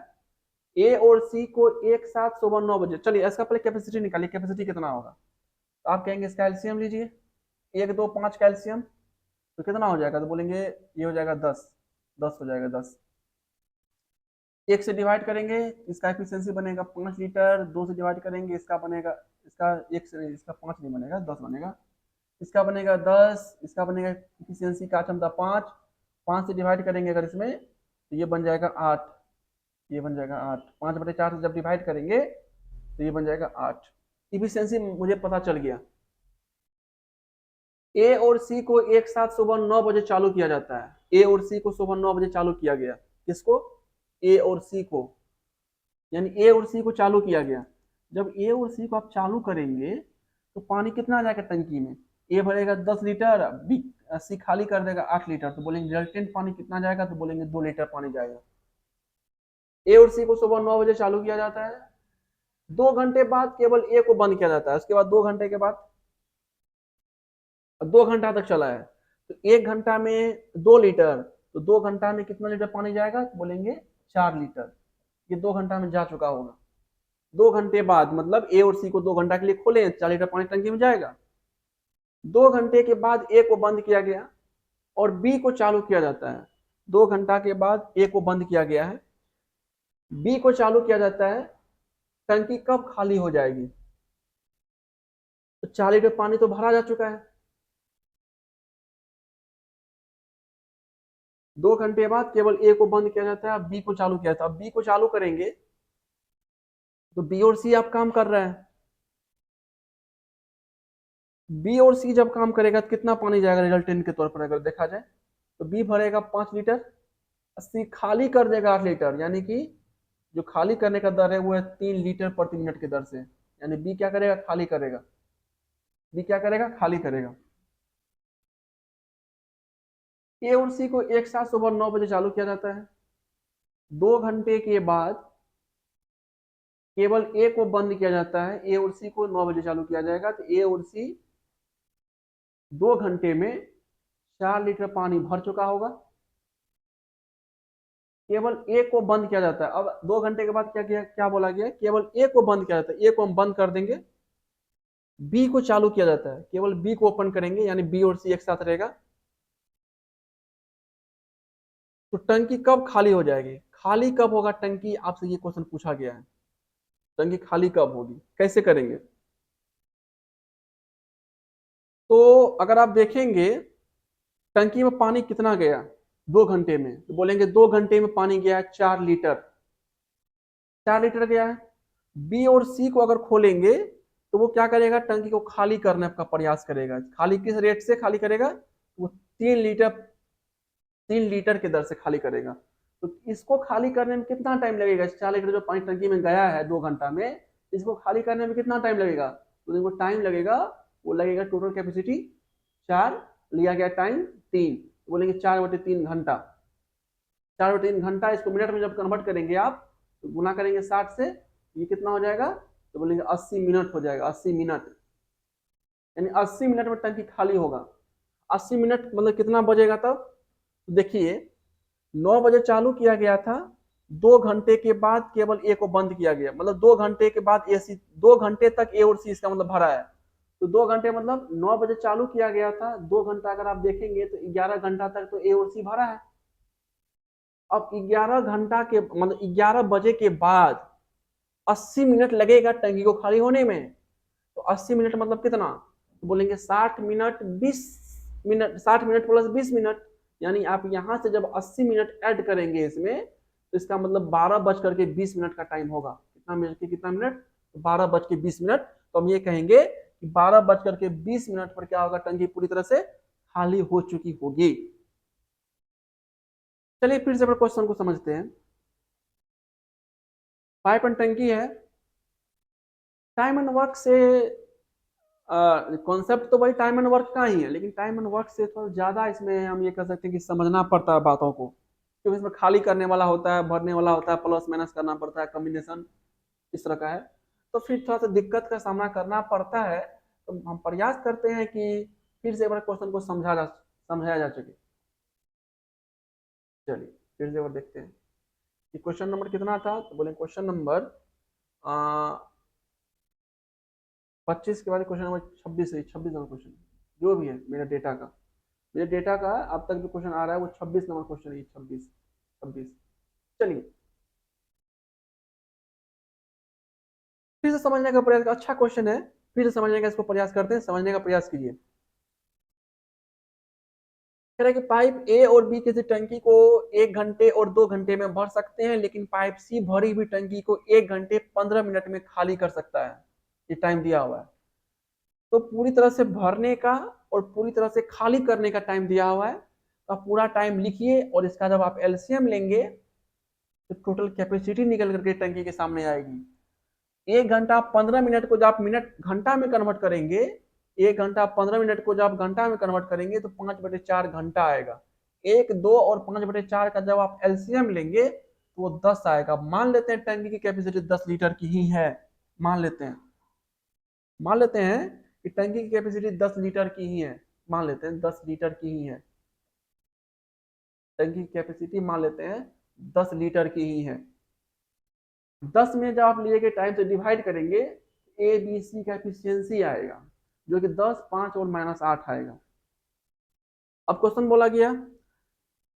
Speaker 1: ए और सी को एक साथ सुबह 9 बजे, चलिए इसका पहले कैपेसिटी निकालिए, कैपेसिटी कितना होगा, तो आप कहेंगे इसका एलसीएम लीजिए, 1 2 5 का एलसीएम, तो कितना हो जाएगा, तो बोलेंगे ये हो जाएगा 10, 10 हो जाएगा 10। 1 से डिवाइड करेंगे इसका एफिशिएंसी बनेगा 5 लीटर, 2 से डिवाइड करेंगे इसका बनेगा, इसका 1 से इसका 5 नहीं बनेगा, 10 बनेगा, इसका बनेगा 10, इसका बनेगा एफिशिएंसी का क्षमता 5, 5 से डिवाइड करेंगे अगर इसमें तो ये बन जाएगा 8, ये बन जाएगा 8, 5/4 से जब डिवाइड करेंगे तो ये बन जाएगा 8। इफिशियंसी मुझे पता चल गया। ए और सी को एक साथ सुबह 9 बजे चालू किया जाता है, ए और सी को सुबह 9 बजे चालू किया गया, किसको, ए और सी को, यानी ए और सी को चालू किया गया। जब ए और सी को आप चालू करेंगे तो पानी कितना आ जाएगा टंकी में, ए भरेगा 10 लीटर, बी सी खाली कर देगा 8 लीटर, तो बोलेंगे रिजल्टेंट पानी कितना जाएगा, तो बोलेंगे 2 लीटर पानी जाएगा। ए और सी को सुबह 9 बजे चालू किया जाता है, 2 घंटे बाद केवल ए को बंद किया जाता है, उसके बाद 2 घंटे के बाद 2 घंटा तक चला है, तो 1 घंटा में 2 लीटर, तो 2 घंटा में कितना लीटर पानी जाएगा, तो बोलेंगे 4 लीटर। ये 2 घंटा में जा चुका होगा। 2 घंटे बाद मतलब ए और सी को 2 घंटा के लिए खोले, 4 लीटर पानी टंकी में जाएगा। 2 घंटे के बाद ए को बंद किया गया और बी को चालू किया जाता है, 2 घंटा के बाद ए को बंद किया गया है, बी को चालू किया जाता है। टंकी कब खाली हो जाएगी? तो 4 लीटर पानी तो भरा जा चुका है। 2 घंटे बाद केवल ए को बंद किया जाता है, अब बी को चालू किया जाता है। अब बी को चालू करेंगे तो बी और सी अब काम कर रहा है। बी और सी जब काम करेगा तो कितना पानी जाएगा रिजल्टेंट के तौर पर अगर देखा जाए तो बी भरेगा 5 लीटर, सी खाली कर देगा 8 लीटर, यानी कि जो खाली करने का दर है वो है 3 लीटर प्रति मिनट की दर से। यानी बी क्या करेगा? खाली करेगा। बी क्या करेगा? खाली करेगा। ए और सी को एक साथ सुबह 9 बजे चालू किया जाता है। 2 घंटे के बाद केवल ए को बंद किया जाता है, ए और सी को 9 बजे चालू किया जाएगा। तो ए और सी 2 घंटे में 4 लीटर पानी भर चुका होगा। केवल ए को बंद किया जाता है। अब 2 घंटे के बाद क्या किया, क्या बोला गया? केवल ए को बंद किया जाता है। ए को हम बंद कर देंगे, बी को चालू किया जाता है। केवल बी को ओपन करेंगे, यानी बी और सी एक साथ रहेगा। तो टंकी कब खाली हो जाएगी? खाली कब होगा टंकी? आपसे ये क्वेश्चन पूछा गया है। टंकी खाली कब होगी, कैसे करेंगे? तो अगर आप देखेंगे टंकी में पानी कितना गया 2 घंटे में, तो बोलेंगे 2 घंटे में पानी गया 4 लीटर। 4 लीटर गया है। बी और सी को अगर खोलेंगे तो वो क्या करेगा? टंकी को खाली करने का प्रयास करेगा। खाली किस रेट से खाली करेगा? वो 3 लीटर 3 लीटर के दर से खाली करेगा। तो इसको खाली करने में कितना टाइम लगेगा? 4 लीटर जो पानी टंकी में गया है 2 घंटा में, इसको खाली करने में कितना टाइम लगेगा? तो इनको टाइम लगेगा, वो लगेगा टोटल कैपेसिटी 4, लिया गया टाइम 3, बोलेंगे 4/3 घंटा। 4/3 घंटा, इसको मिनट में जब कन्वर्ट करेंगे आप तो गुना करेंगे 60 से, ये कितना हो जाएगा? तो बोलेंगे 80 मिनट हो जाएगा। 80 मिनट, यानी 80 मिनट में टंकी खाली होगा। 80 मिनट मतलब कितना बजेगा तब? तो देखिए 9 बजे चालू किया गया था, 2 घंटे के बाद केवल ए को बंद किया गया, मतलब 2 घंटे के बाद ए सी, 2 घंटे तक ए और सी इसका मतलब भरा है। तो 2 घंटे मतलब 9 बजे चालू किया गया था, 2 घंटा अगर आप देखेंगे तो 11 घंटा तक तो ए और सी भरा है। अब 11 घंटा के मतलब 11 बजे के बाद 80 मिनट लगेगा टंकी को खाली होने में। तो 80 मिनट मतलब कितना? तो बोलेंगे 60 minute 20 minute, 60 minute plus 20 minute, यानी आप यहां से जब 80 मिनट ऐड करेंगे इसमें तो इसका मतलब 12 बज कर के 20 मिनट का टाइम होगा। कितना मिनट? 12 बज के 20 मिनट। तो हम ये कहेंगे कि 12 बज कर के 20 मिनट पर क्या होगा? टंकी पूरी तरह से खाली हो चुकी होगी। चलिए फिर से अपने क्वेश्चन को समझते हैं। पाइप एंड टंकी है। टाइम एंड वर्क से कॉन्सेप्ट तो वही टाइम एंड वर्क का ही है, लेकिन टाइम एंड वर्क से थोड़ा ज्यादा इसमें हम ये कह सकते हैं कि समझना पड़ता है बातों को, क्योंकि इसमें खाली करने वाला होता है, भरने वाला होता है, प्लस माइनस करना पड़ता है, कॉम्बिनेशन इस तरह का है। तो फिर थोड़ा सा दिक्कत का सामना करना पड़ता है। तो हम प्रयास करते हैं कि फिर से एक बार क्वेश्चन को समझाया जा सके। चलिए फिर से एक बार देखते हैं कि क्वेश्चन नंबर कितना था। तो बोले क्वेश्चन नंबर 25 के बाद क्वेश्चन नंबर 26 है। 26 नंबर क्वेश्चन जो भी है मेरे डेटा का अब तक जो क्वेश्चन आ रहा है वो 26 नंबर क्वेश्चन है। 26। चलिए फिर से समझने का प्रयास, अच्छा क्वेश्चन है, फिर से समझने का इसको प्रयास करते हैं, समझने का प्रयास कीजिए। कह रहा है कि पाइप ए और बी किसी टंकी को 1 घंटे और 2 घंटे में भर सकते हैं, लेकिन पाइप सी भरी हुई टंकी को 1 घंटे 15 मिनट में खाली कर सकता है। ये टाइम दिया हुआ है। तो पूरी तरह से भरने का और पूरी तरह से खाली करने का टाइम दिया हुआ है। तो आप पूरा टाइम लिखिए और इसका जब आप एलसीएम लेंगे तो टोटल कैपेसिटी निकल करके टंकी के सामने आएगी। 1 घंटा 15 मिनट को जब आप मिनट घंटा में कन्वर्ट करेंगे, 1 घंटा 15 मिनट को जब आप घंटा में कन्वर्ट करेंगे तो 5/4 घंटा आएगा। 1, 2 और 5/4 का जब आप एलसीएम लेंगे तो वो 10 आएगा। मान लेते हैं टंकी की कैपेसिटी 10 लीटर की ही है। मान लेते हैं कि टंकी की कैपेसिटी 10 लीटर की ही है। मान लेते हैं 10 लीटर की ही है। टंकी की कैपेसिटी मान लेते हैं 10 लीटर की ही है। 10 में जब आप लिए गए टाइम से डिवाइड करेंगे ए बी सी का एफिशिएंसी आएगा, जो कि 10, 5 और -8 आएगा। अब क्वेश्चन बोला गया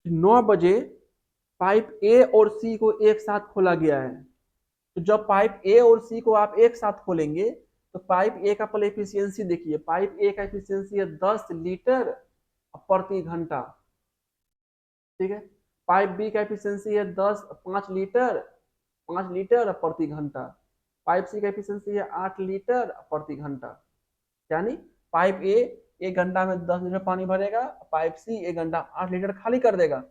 Speaker 1: 9 बजे पाइप ए और सी को एक साथ खोला गया है। तो जब पाइप ए और सी को आप एक साथ खोलेंगे तो पाइप ए का पहले एफिशिएंसी देखिए, पाइप ए का एफिशिएंसी है 10 लीटर प्रति घंटा, ठीक है। पाइप बी का एफिशिएंसी है 5 लीटर प्रति घंटा। पाइप सी का एफिशिएंसी है 8 लीटर प्रति घंटा। यानी पाइप ए 1 घंटा में 10 लीटर पानी भरेगा, पाइप सी 1 घंटा 8 लीटर खाली कर देगा।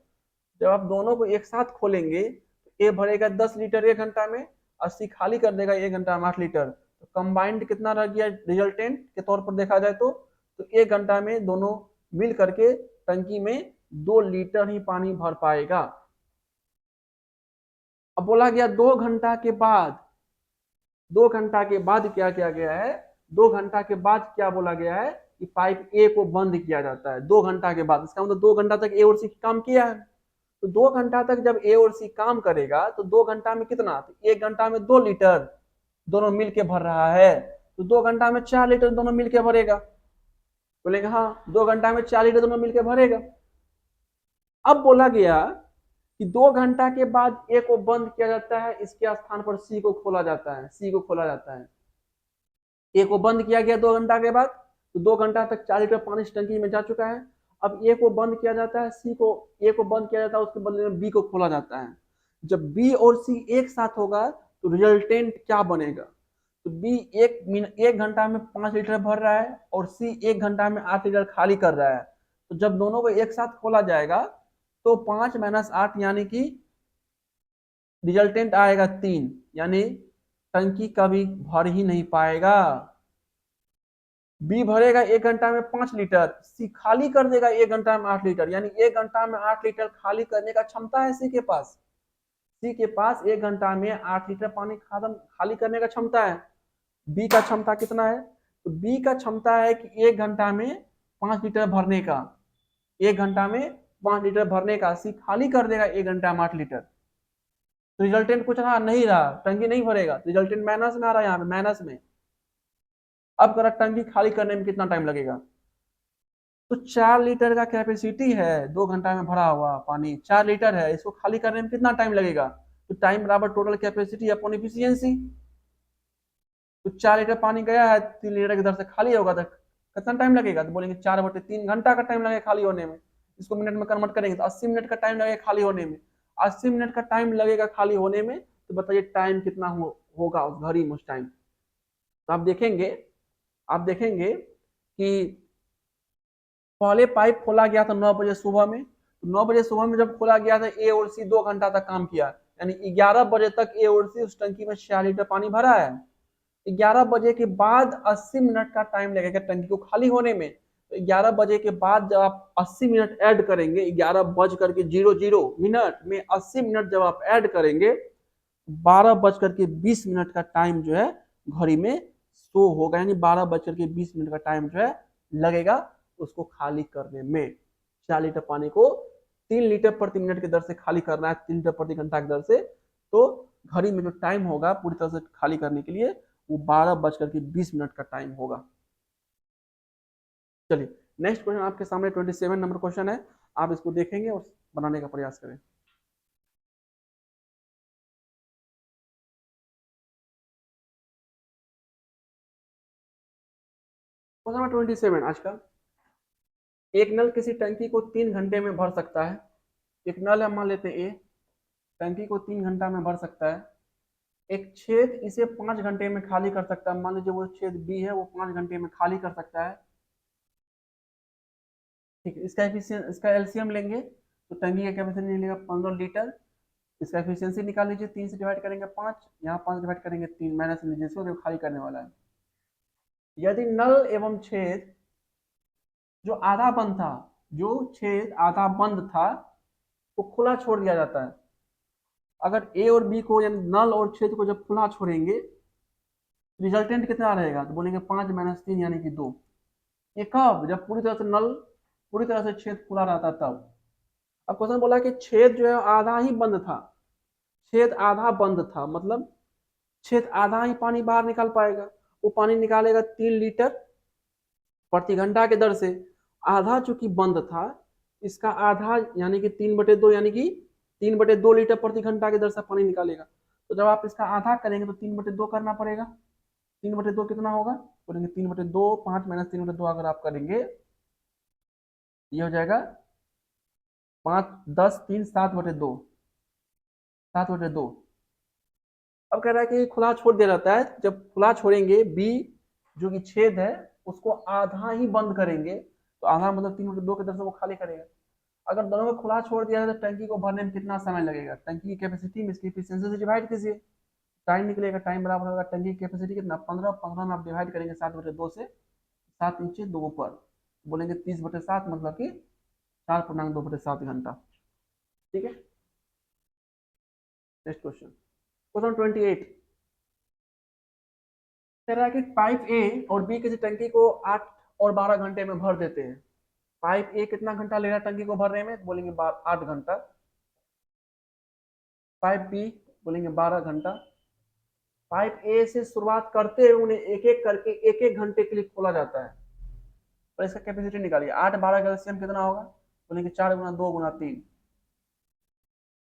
Speaker 1: जब आप दोनों को एक साथ खोलेंगे तो ए भरेगा 10 लीटर 1 घंटा में, 80 खाली कर देगा 1 घंटा में 8 लीटर। तो कंबाइंड कितना रह गया रिजल्टेंट के तौर पर देखा जाए तो 1 घंटा में दोनों मिल करके टंकी में 2 लीटर ही पानी भर पाएगा। अब बोला गया 2 घंटा के बाद, 2 घंटा के बाद क्या किया गया है, 2 घंटा के बाद क्या बोला गया है कि पाइप ए को बंद किया जाता है 2 घंटा के बाद। इसका मतलब 2 घंटा तक ए और सी काम किया है। तो 2 घंटा तक जब ए और सी काम करेगा तो 2 घंटा में कितना, तो 1 घंटा में 2 लीटर दोनों मिलके भर रहा है, तो 2 घंटा में 4 लीटर दोनों मिलके भरेगा। बोलेंगे हाँ 2 घंटा में 4 लीटर दोनों मिलके भरेगा। अब बोला गया कि 2 घंटा के बाद ए को बंद किया जाता है, इसके स्थान पर सी को खोला जाता है, सी को खोला जाता है। ए को बंद किया गया 2 घंटा के बाद, तो 2 घंटा तक 4 लीटर पानी इस टंकी में जा चुका है। अब ए को बंद किया जाता है, ए को बंद किया जाता है, उसके बदले में बी को खोला जाता है। जब बी और सी एक साथ होगा तो रिजल्टेंट क्या बनेगा, तो बी 1 घंटा में 5 लीटर भर रहा है और सी 1 घंटा में 8 लीटर खाली कर रहा है। तो जब दोनों को एक साथ खोला जाएगा तो 5 - 8 यानी कि रिजल्टेंट आएगा 3, यानी टंकी कभी भर ही नहीं पाएगा। बी भरेगा 1 घंटा में 5 लीटर, सी खाली कर देगा 1 घंटा में 8 लीटर, यानी 1 घंटा में 8 लीटर खाली करने का क्षमता है सी के पास। सी के पास 1 घंटा में 8 लीटर पानी खाली करने का क्षमता है। बी का क्षमता कितना है, तो बी का क्षमता है कि 1 घंटा में 5 लीटर भरने का, 1 घंटा में 5 लीटर भरने का, सी खाली कर देगा 1 घंटा में 8 लीटर। तो रिजल्टेंट कुछ रहा नहीं रहा, टंकी नहीं भरेगा, रिजल्टेंट माइनस में आ रहा है, यहाँ पे माइनस में। अब करा टंकी खाली करने में कितना टाइम लगेगा, तो 4 लीटर का कैपेसिटी है, 2 घंटा में भरा हुआ पानी 4 लीटर है, इसको खाली करने में कितना टाइम लगेगा, तो टाइम बराबर टोटल कैपेसिटी अपॉन इफिशियंसी। तो 4 लीटर पानी गया है, 3 लीटर की दर से खाली होगा तो कितना टाइम लगेगा, तो बोलेंगे 4/3 घंटा का टाइम लगेगा खाली होने में। इसको मिनट में कन्वर्ट करेंगे तो 80 मिनट का टाइम लगेगा खाली होने में। 80 मिनट का टाइम लगेगा खाली होने में, तो बताइए टाइम कितना होगा उस घड़ी में उस टाइम। तो आप देखेंगे कि पहले पाइप खोला गया था 9 बजे सुबह में, तो 9 बजे सुबह में जब खोला गया था ए और सी 2 घंटा तक काम किया, यानी 11 बजे तक ए और सी उस टंकी में 4 लीटर पानी भरा है। 11 बजे के बाद 80 मिनट का टाइम लगेगा टंकी को खाली होने में। तो 11 बजे के बाद जब आप 80 मिनट ऐड करेंगे, 11:00 में 80 मिनट जब आप ऐड करेंगे, 12:20 का टाइम जो है घड़ी में शो होगा, यानी 12:20 का टाइम जो है लगेगा उसको खाली करने में। 4 लीटर पानी को 3 लीटर प्रति मिनट की दर से खाली करना है, 3 लीटर प्रति घंटा की दर से। तो घड़ी में जो टाइम होगा पूरी तरह से खाली करने के लिए वो 12:20 का टाइम होगा। चलिए नेक्स्ट क्वेश्चन आपके सामने 27 नंबर क्वेश्चन है, आप इसको देखेंगे और बनाने का प्रयास करें। क्वेश्चन नंबर 27 आज का, एक नल किसी टंकी को 3 घंटे में भर सकता है। एक नल है, मान लेते हैं ए, टंकी को 3 घंटा में भर सकता है। एक छेद इसे 5 घंटे में खाली कर सकता है, मान लीजिए वो छेद बी है, वो 5 घंटे में खाली कर सकता है। ठीक है, इसका एलसीएम लेंगे तो टंकी का कैपेसिटी निकलेगा 15 लीटर। इसका एफिशिएंसी निकाल लीजिए, 3 से डिवाइड करेंगे 5, यहाँ 5 डिवाइड करेंगे 3, माइनस लीजिए इसको, जो खाली करने वाला है। यदि नल एवं छेद जो आधा बंद था, जो छेद आधा बंद था वो खुला छोड़ दिया जाता है। अगर ए और बी को, यानी नल और छेद को जब खुला छोड़ेंगे रिजल्टेंट कितना रहेगा, तो बोलेंगे 5 - 3 यानी कि 2। ये कब, जब पूरी तरह से नल, पूरी तरह से छेद खुला रहता तब। अब क्वेश्चन बोला कि छेद जो है आधा ही बंद था, छेद आधा बंद था मतलब छेद आधा ही पानी बाहर निकाल पाएगा। वो पानी निकालेगा 3 लीटर प्रति घंटा के दर से। आधा चूंकि बंद था इसका आधा यानी कि 3/2 यानी कि 3/2 लीटर प्रति घंटा की दर से पानी निकालेगा। तो जब आप इसका आधा करेंगे तो 3/2 करना पड़ेगा। 3/2 कितना होगा, बोलेंगे 3/2, 5 - 3/2 अगर आप करेंगे ये हो जाएगा 5, 10, 3, 7/2, 7/2। अब कह रहा है कि खुला छोड़ दिया जाता है, जब खुला छोड़ेंगे बी जो कि छेद है उसको आधा ही बंद करेंगे, तो आधा मतलब 3/2 की दर से वो खाली करेगा। अगर दोनों को खुला छोड़ दिया जाए तो टंकी को भरने में कितना समय लगेगा, टंकी की कैपेसिटी में इसकी एफिशिएंसी से डिवाइड कीजिए, टाइम निकलेगा। टाइम बराबर होगा टंकी की कैपेसिटी कितना, 15, 15 में आप डिवाइड करेंगे 7/2 से, 7 नीचे 2 ऊपर, बोलेंगे 30/7 मतलब कि 4.2/7 घंटा। ठीक है, नेक्स्ट क्वेश्चन, क्वेश्चन 28 कह रहा है कि पाइप ए और बी किसी टंकी को 8 और 12 घंटे में भर देते हैं। पाइप ए कितना घंटा ले रहा है टंकी को भरने में, बोलेंगे 8 घंटा। पाइप बी बोलेंगे 12 घंटा। पाइप ए से शुरुआत करते हुए उन्हें एक एक करके एक एक घंटे के लिए खोला जाता है, और इसका कैपेसिटी निकालिए। 8 12 का एलसीएम कितना होगा, बोलेंगे 4 गुना 2 गुना 3,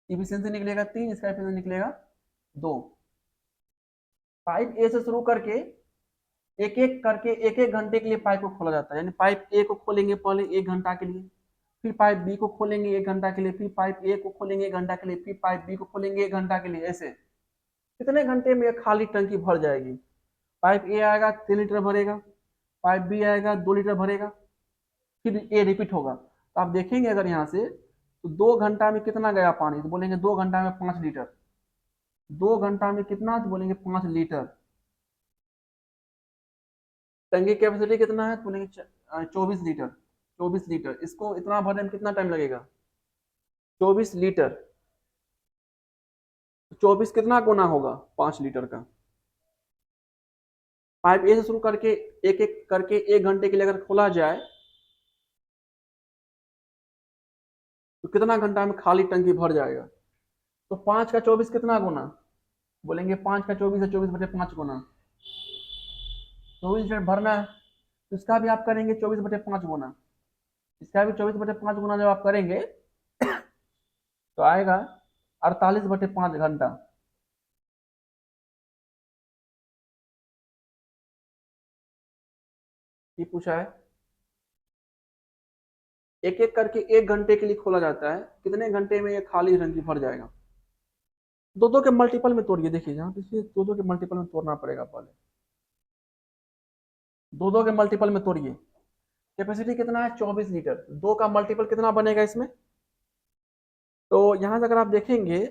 Speaker 1: इफिशियंसी निकलेगा 3, इसका एफिशिएंसी निकलेगा 2। पाइप ए से शुरू करके एक एक करके एक एक घंटे के लिए पाइप को खोला जाता है, यानी पाइप ए को खोलेंगे पहले 1 घंटा के लिए, फिर पाइप बी को खोलेंगे 1 घंटा के लिए, फिर पाइप ए को खोलेंगे 1 घंटा के लिए, फिर पाइप बी को खोलेंगे 1 घंटा के लिए। ऐसे कितने घंटे में खाली टंकी भर जाएगी। पाइप ए आएगा 3 लीटर भरेगा, पाइप बी आएगा 2 लीटर भरेगा, फिर ए रिपीट होगा। तो आप देखेंगे अगर यहाँ से तो 2 घंटा में कितना गया पानी, तो बोलेंगे 2 घंटा में 5 लीटर। 2 घंटा में कितना, तो बोलेंगे 5 लीटर। टंकी कैपेसिटी कितना है, तो बोलेंगे 24 लीटर। 24 लीटर, इसको इतना भरने में कितना टाइम लगेगा, 24 लीटर। 24 कितना गुना होगा 5 लीटर का। पाइप ए से शुरू करके एक एक करके 1 घंटे के लिए अगर खोला जाए तो कितना घंटा में खाली टंकी भर जाएगा। तो 5 का 24 कितना गुना, बोलेंगे 5 का 24 है 24/5 गुना। 24 लीटर भरना है, तो इसका भी आप करेंगे 24/5 गुना। इसका भी 24/5 गुना जब आप करेंगे तो आएगा 48/5 घंटा। ये पूछा है, एक एक करके 1 घंटे के लिए खोला जाता है, कितने घंटे में ये खाली टंकी भर जाएगा। दो दो के मल्टीपल में तोड़िए, देखिए यहाँ पे दो दो के मल्टीपल में तोड़ना पड़ेगा पहले, दो दो के मल्टीपल में तोड़िए। कैपेसिटी कितना है 24 लीटर, 2 का मल्टीपल कितना बनेगा इसमें। तो यहाँ से अगर आप देखेंगे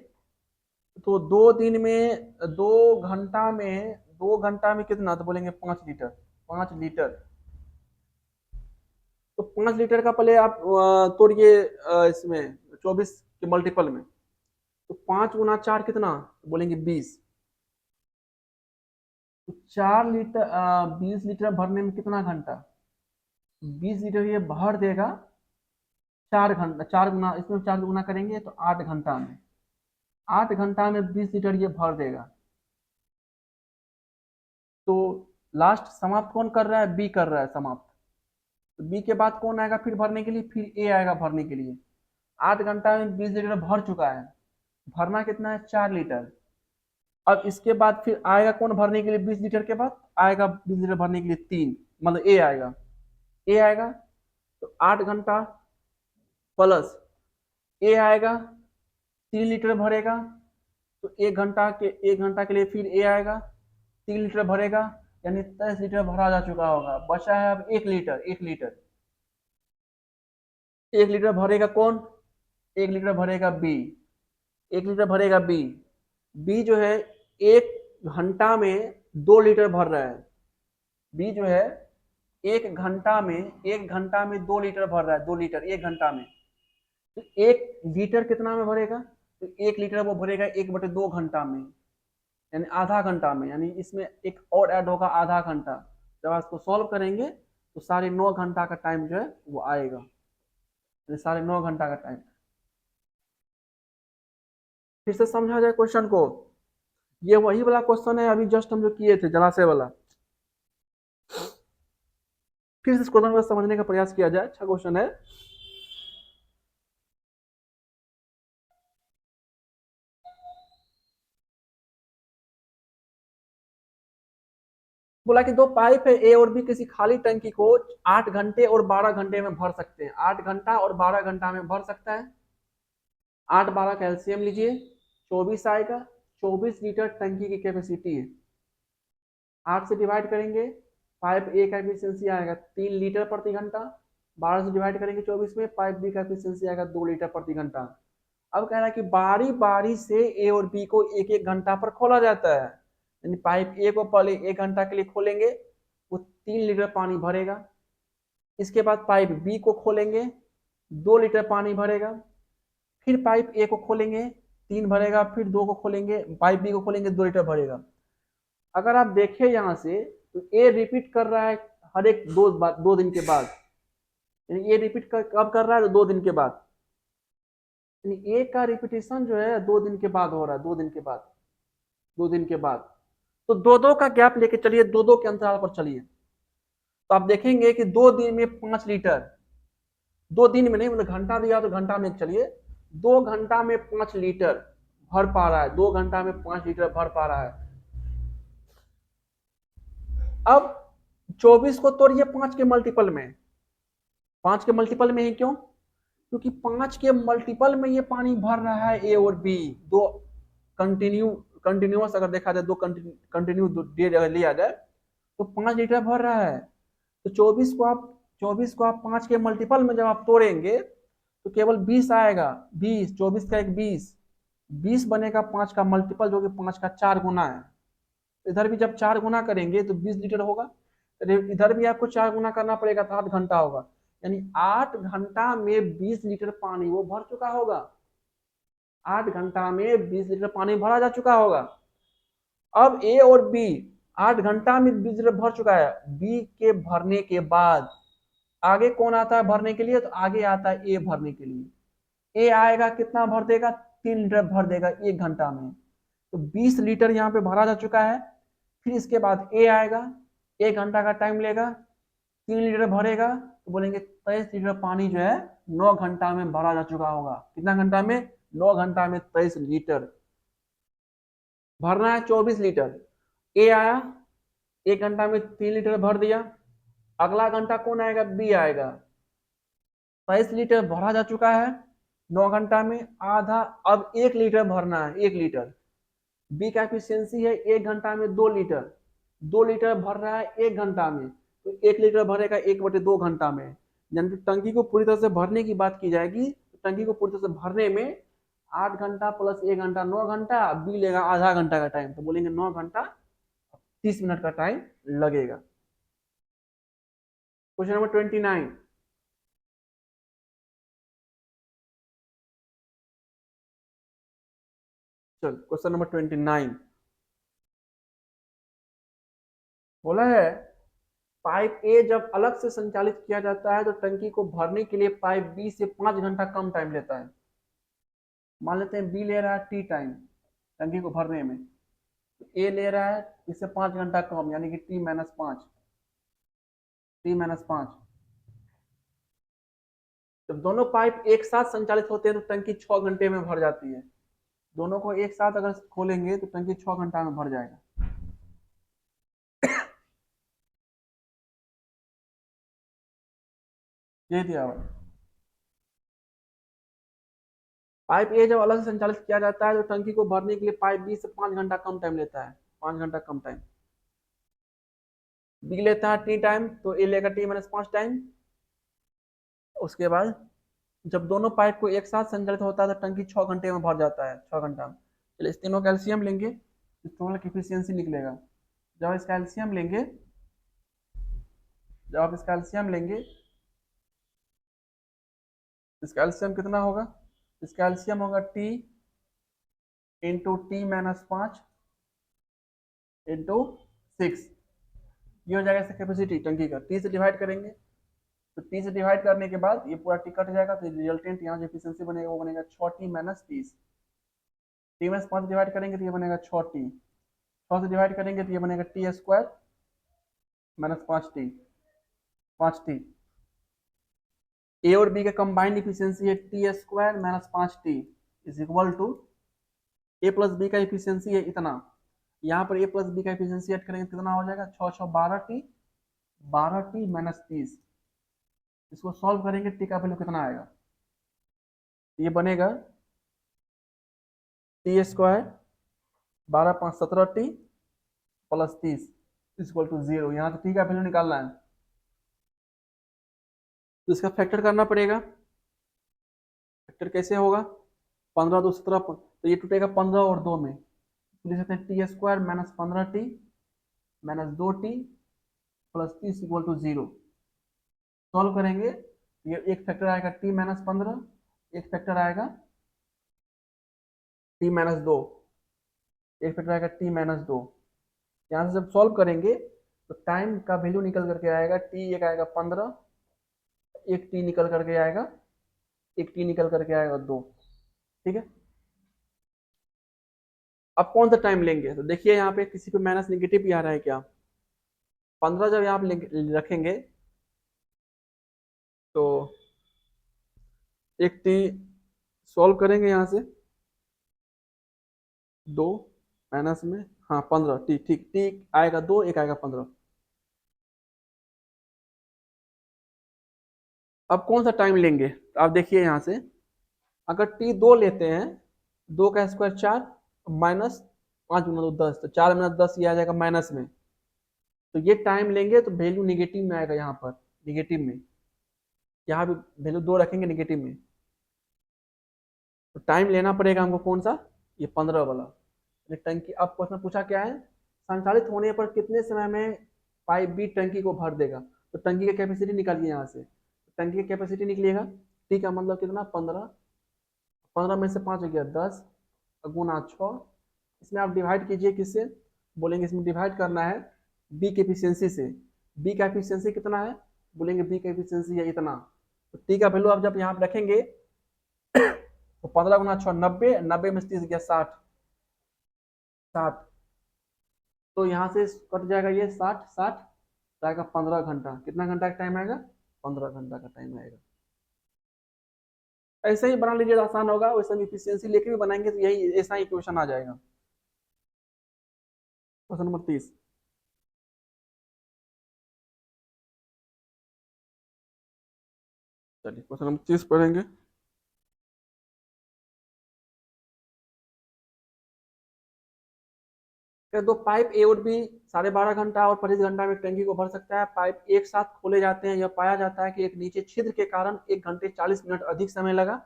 Speaker 1: तो 2 घंटा में कितना, तो बोलेंगे 5 लीटर। 5 लीटर, तो 5 लीटर का पहले आप तोड़िए इसमें 24 के मल्टीपल में। तो 5 गुना 4 कितना, तो बोलेंगे 20। तो 4 लीटर 20 लीटर भरने में कितना घंटा, 20 लीटर ये भर देगा 4 घंटा। 4 गुना, इसमें 4 गुना करेंगे तो 8 घंटा में, 8 घंटा में 20 लीटर ये भर देगा। तो लास्ट समाप्त कौन कर रहा है, बी कर रहा है समाप्त। तो बी के बाद कौन आएगा फिर भरने के लिए, फिर ए आएगा भरने के लिए। 8 घंटा में 20 लीटर भर चुका है, भरना कितना है 4 लीटर। अब इसके बाद फिर आएगा कौन भरने के लिए, 20 लीटर के बाद आएगा 20 लीटर भरने के लिए 3, मतलब ए आएगा। ए आएगा तो 8 घंटा प्लस ए आएगा 3 लीटर भरेगा, तो 1 घंटा के लिए फिर ए आएगा 3 लीटर भरेगा, यानी 23 लीटर भरा जा चुका होगा। बचा है अब 1 लीटर। 1 लीटर, 1 लीटर भरेगा कौन, 1 लीटर भरेगा बी। 1 लीटर भरेगा बी। बी जो है 1 घंटा में 2 लीटर भर रहा है। बी जो है 1 घंटा में 2 लीटर भर रहा है, 2 लीटर 1 घंटा में। तो 1 लीटर कितना में भरेगा, तो 1 लीटर वो भरेगा 1/2 घंटा में, यानी आधा घंटा में, यानी इसमें एक और ऐड होगा आधा घंटा। जब आप इसको सॉल्व करेंगे तो 9.5 घंटा का टाइम जो है वो आएगा, यानी 9.5 घंटा का टाइम। फिर से समझा जाए क्वेश्चन को, ये वही वाला क्वेश्चन है अभी जस्ट हम जो किए थे जलाशय वाला। फिर से इस क्वेश्चन को समझने का प्रयास किया जाए, अच्छा क्वेश्चन है। बोला कि दो पाइप है ए और बी, किसी खाली टंकी को 8 घंटे और 12 घंटे में भर सकते हैं। 8 घंटा और 12 घंटा में भर सकता है। 8 12 कैल्शियम लीजिए, 24 आएगा। 24 लीटर टंकी की कैपेसिटी है। 8 से डिवाइड करेंगे, पाइप ए का एफिशिएंसी आएगा 3 लीटर प्रति घंटा। 12 से डिवाइड करेंगे 24 में, पाइप बी का एफिशिएंसी आएगा 2 लीटर प्रति घंटा। अब कह रहा है कि बारी बारी से ए और बी को एक एक घंटा पर खोला जाता है। यानी पाइप ए को पहले 1 घंटा के लिए खोलेंगे, वो 3 लीटर पानी भरेगा। इसके बाद पाइप बी को खोलेंगे, 2 लीटर पानी भरेगा। फिर पाइप ए को खोलेंगे, 3 भरेगा। फिर 2 को खोलेंगे, पाइप बी को खोलेंगे, 2 लीटर भरेगा। अगर आप देखें यहाँ से तो ए रिपीट कर रहा है हर एक 2 दिन के बाद। यानी ए रिपीट कब कर रहा है? तो 2 दिन के बाद। यानी ए का रिपीटेशन जो है 2 दिन के बाद हो रहा है, 2 दिन के बाद, 2 दिन के बाद। तो दो दो का गैप लेके चलिए, 2 2 के अंतराल पर चलिए, तो आप देखेंगे कि 2 दिन में 5 लीटर, 2 दिन में नहीं, मतलब घंटा दिया तो घंटा में चलिए, 2 घंटा में 5 लीटर भर पा रहा है। 2 घंटा में 5 लीटर भर पा रहा है। अब 24 को तोड़िए 5 के मल्टीपल में। 5 के मल्टीपल में ही क्यों? क्योंकि 5 के मल्टीपल में ये पानी भर रहा है ए और बी, दो कंटिन्यूअस अगर देखा जाए, दो कंटिन्यू अगर लिया जाए तो 5 लीटर भर रहा है। तो 24 को आप 5 के मल्टीपल में जब आप तोड़ेंगे तो केवल 20 आएगा। 20, 24 का एक 20 बनेगा 5 का मल्टीपल, जो कि 5 का 4 गुना है। इधर भी जब 4 गुना करेंगे तो 20 लीटर होगा। इधर भी आपको 4 गुना करना पड़ेगा तो 8 घंटा होगा। यानी 8 घंटा में 20 लीटर पानी वो भर चुका होगा। 8 घंटा में 20 लीटर पानी भरा जा चुका होगा। अब ए और बी 8 घंटा में 20 लीटर भर चुका है। बी के भरने के बाद आगे कौन आता है भरने के लिए? तो आगे आता है ए भरने के लिए। ए आएगा, कितना भर देगा? 3 लीटर भर देगा 1 घंटा में। तो 20 लीटर यहाँ पे भरा जा चुका है। फिर इसके बाद ए आएगा, 1 घंटा का टाइम लेगा, 3 लीटर भरेगा। तो बोलेंगे 23 लीटर पानी जो है 9 घंटा में भरा जा चुका होगा। कितना घंटा में? 9 घंटा में 23 लीटर भरना है। 24 लीटर ए आया, 1 घंटा में 3 लीटर भर दिया। अगला घंटा कौन आएगा? बी आएगा। 23 लीटर भरा जा चुका है 9 घंटा में, आधा। अब 1 लीटर भरना है, 1 लीटर। बी का एफिशिएंसी है 1 घंटा में 2 लीटर। 2 लीटर भर रहा है 1 घंटा में, तो 1 लीटर भरेगा 1/2 घंटा में। यानी टंकी को पूरी तरह से भरने की बात की जाएगी तो टंकी को पूरी तरह से भरने में 8 घंटा प्लस 1 घंटा 9 घंटा, बी लेगा आधा घंटा का टाइम। तो बोलेंगे 9 घंटा 30 मिनट का टाइम लगेगा। Question number 29। चल क्वेश्चन नंबर 29 बोला है, पाइप ए जब अलग से संचालित किया जाता है तो टंकी को भरने के लिए पाइप बी से 5 घंटा कम टाइम लेता है। मान लेते हैं बी ले रहा है टी टाइम टंकी को भरने में, तो ए ले रहा है इससे 5 घंटा कम, यानी कि T-5। T-5 जब दोनों पाइप एक साथ संचालित होते हैं तो टंकी 6 घंटे में भर जाती है। दोनों को एक साथ अगर खोलेंगे तो टंकी 6 घंटा में भर जाएगा। ये दिया हुआ पाइप ए जब अलग से संचालित किया जाता है तो टंकी को भरने के लिए पाइप बी से 5 घंटा कम टाइम लेता है। 5 घंटा कम टाइम। बी लेता है टी टाइम, तो ए लेगा T-5 टाइम। उसके बाद जब दोनों पाइप को एक साथ संचालित होता है तो टंकी 6 घंटे में भर जाता है। 6 घंटा में। चलिए इस तीनों कैल्शियम लेंगे, टोटल एफिशिएंसी निकलेगा। जब इस कैल्शियम लेंगे जब आप इस कैल्शियम लेंगे, इस कैल्शियम कितना होगा? इस कैल्शियम होगा T इंटू T-5 इंटू 6। ये हो जाएगा इसका कैपेसिटी टंकी का। टी से डिवाइड करेंगे तो टी से डिवाइड करने के बाद ये पूरा टी कट जाएगा, तो रिजल्टेंट यहाँ जो एफिशिएंसी बनेगा वो बनेगा 6T-30। T-5 डिवाइड करेंगे तो ये बनेगा 6T। 6 से डिवाइड करेंगे तो ये बनेगा T² माइनस 5T। ए और बी का कंबाइंड एफिशिएंसी है T² minus 5T is equal to A plus B का एफिशिएंसी है इतना। यहाँ पर ए प्लस बी का एफिशिएंसी ऐड करेंगे कितना हो जाएगा, 6 6 12 टी, 12 टी माइनस 30। इसको सॉल्व करेंगे, टी का वैल्यू कितना आएगा, ये बनेगा T square 12 5 17 T plus 30 equal to 0। यहाँ से टी का वैल्यू निकालना है तो इसका फैक्टर करना पड़ेगा। फैक्टर कैसे होगा, 15 2 17, तो ये टूटेगा 15 और 2 में, तो लिख सकते हैं t square minus 15 t minus 2 t plus 30 equal to 0। Solve करेंगे, ये एक फैक्टर आएगा टी माइनस 15, एक फैक्टर आएगा टी माइनस 2, एक फैक्टर आएगा टी माइनस 2। यहाँ से जब सॉल्व करेंगे तो टाइम का वैल्यू निकल करके आएगा, टी एक आएगा 15, एक टी निकल करके आएगा, एक टी निकल करके आएगा 2। ठीक है, अब कौन सा टाइम लेंगे, तो देखिए यहाँ पे किसी पे माइनस निगेटिव भी आ रहा है क्या, 15 जब आप रखेंगे तो एक टी सॉल्व करेंगे यहाँ से, 2 माइनस में, हाँ 15 टी, ठीक टी आएगा 2, एक आएगा 15। अब कौन सा टाइम लेंगे, तो आप देखिए यहाँ से, अगर टी 2 लेते हैं, 2 का स्क्वायर 4 माइनस 5 गुना 2 10, तो 4 माइनस 10 ये आ जाएगा माइनस में, तो ये टाइम लेंगे तो वैल्यू निगेटिव में आएगा, यहाँ पर निगेटिव में, यहाँ भी वैल्यू 2 रखेंगे निगेटिव में, तो टाइम लेना पड़ेगा हमको कौन सा, ये 15 वाला। टंकी, अब क्वेश्चन पूछा क्या है, संचालित होने पर कितने समय में पाइप बी टंकी को भर देगा, तो टंकी की कैपेसिटी निकालिए यहाँ से, टंकी की कैपेसिटी निकलेगा, टी का मतलब कितना 15, 15 में से 5 हो गया 10 गुना 6, इसमें आप डिवाइड कीजिए, किससे बोलेंगे, इसमें डिवाइड करना है बी की एफिशिएंसी से, बी का एफिशिएंसी कितना है, बोलेंगे बी का एफिशिएंसी है इतना, तो टी का वैल्यू आप जब यहाँ पे रखेंगे तो 15 गुना 6 90, 90 में 30 गया 60, 60, तो यहाँ से कट जाएगा ये 60 60, तो आएगा 15 घंटा, कितना घंटा का टाइम आएगा, 15 घंटा का टाइम आएगा। ऐसे ही बना लीजिए, आसान होगा, वैसे इफिशियंसी लेके भी बनाएंगे तो यही ऐसा ही क्वेश्चन आ जाएगा। क्वेश्चन नंबर 30, चलिए क्वेश्चन नंबर 30 पढ़ेंगे। दो पाइप ए और बी 12.5 घंटा और 25 घंटा में टंकी को भर सकता है, पाइप एक साथ खोले जाते हैं, यह पाया जाता है कि एक नीचे छिद्र के कारण 1 घंटे 40 मिनट अधिक समय लगा,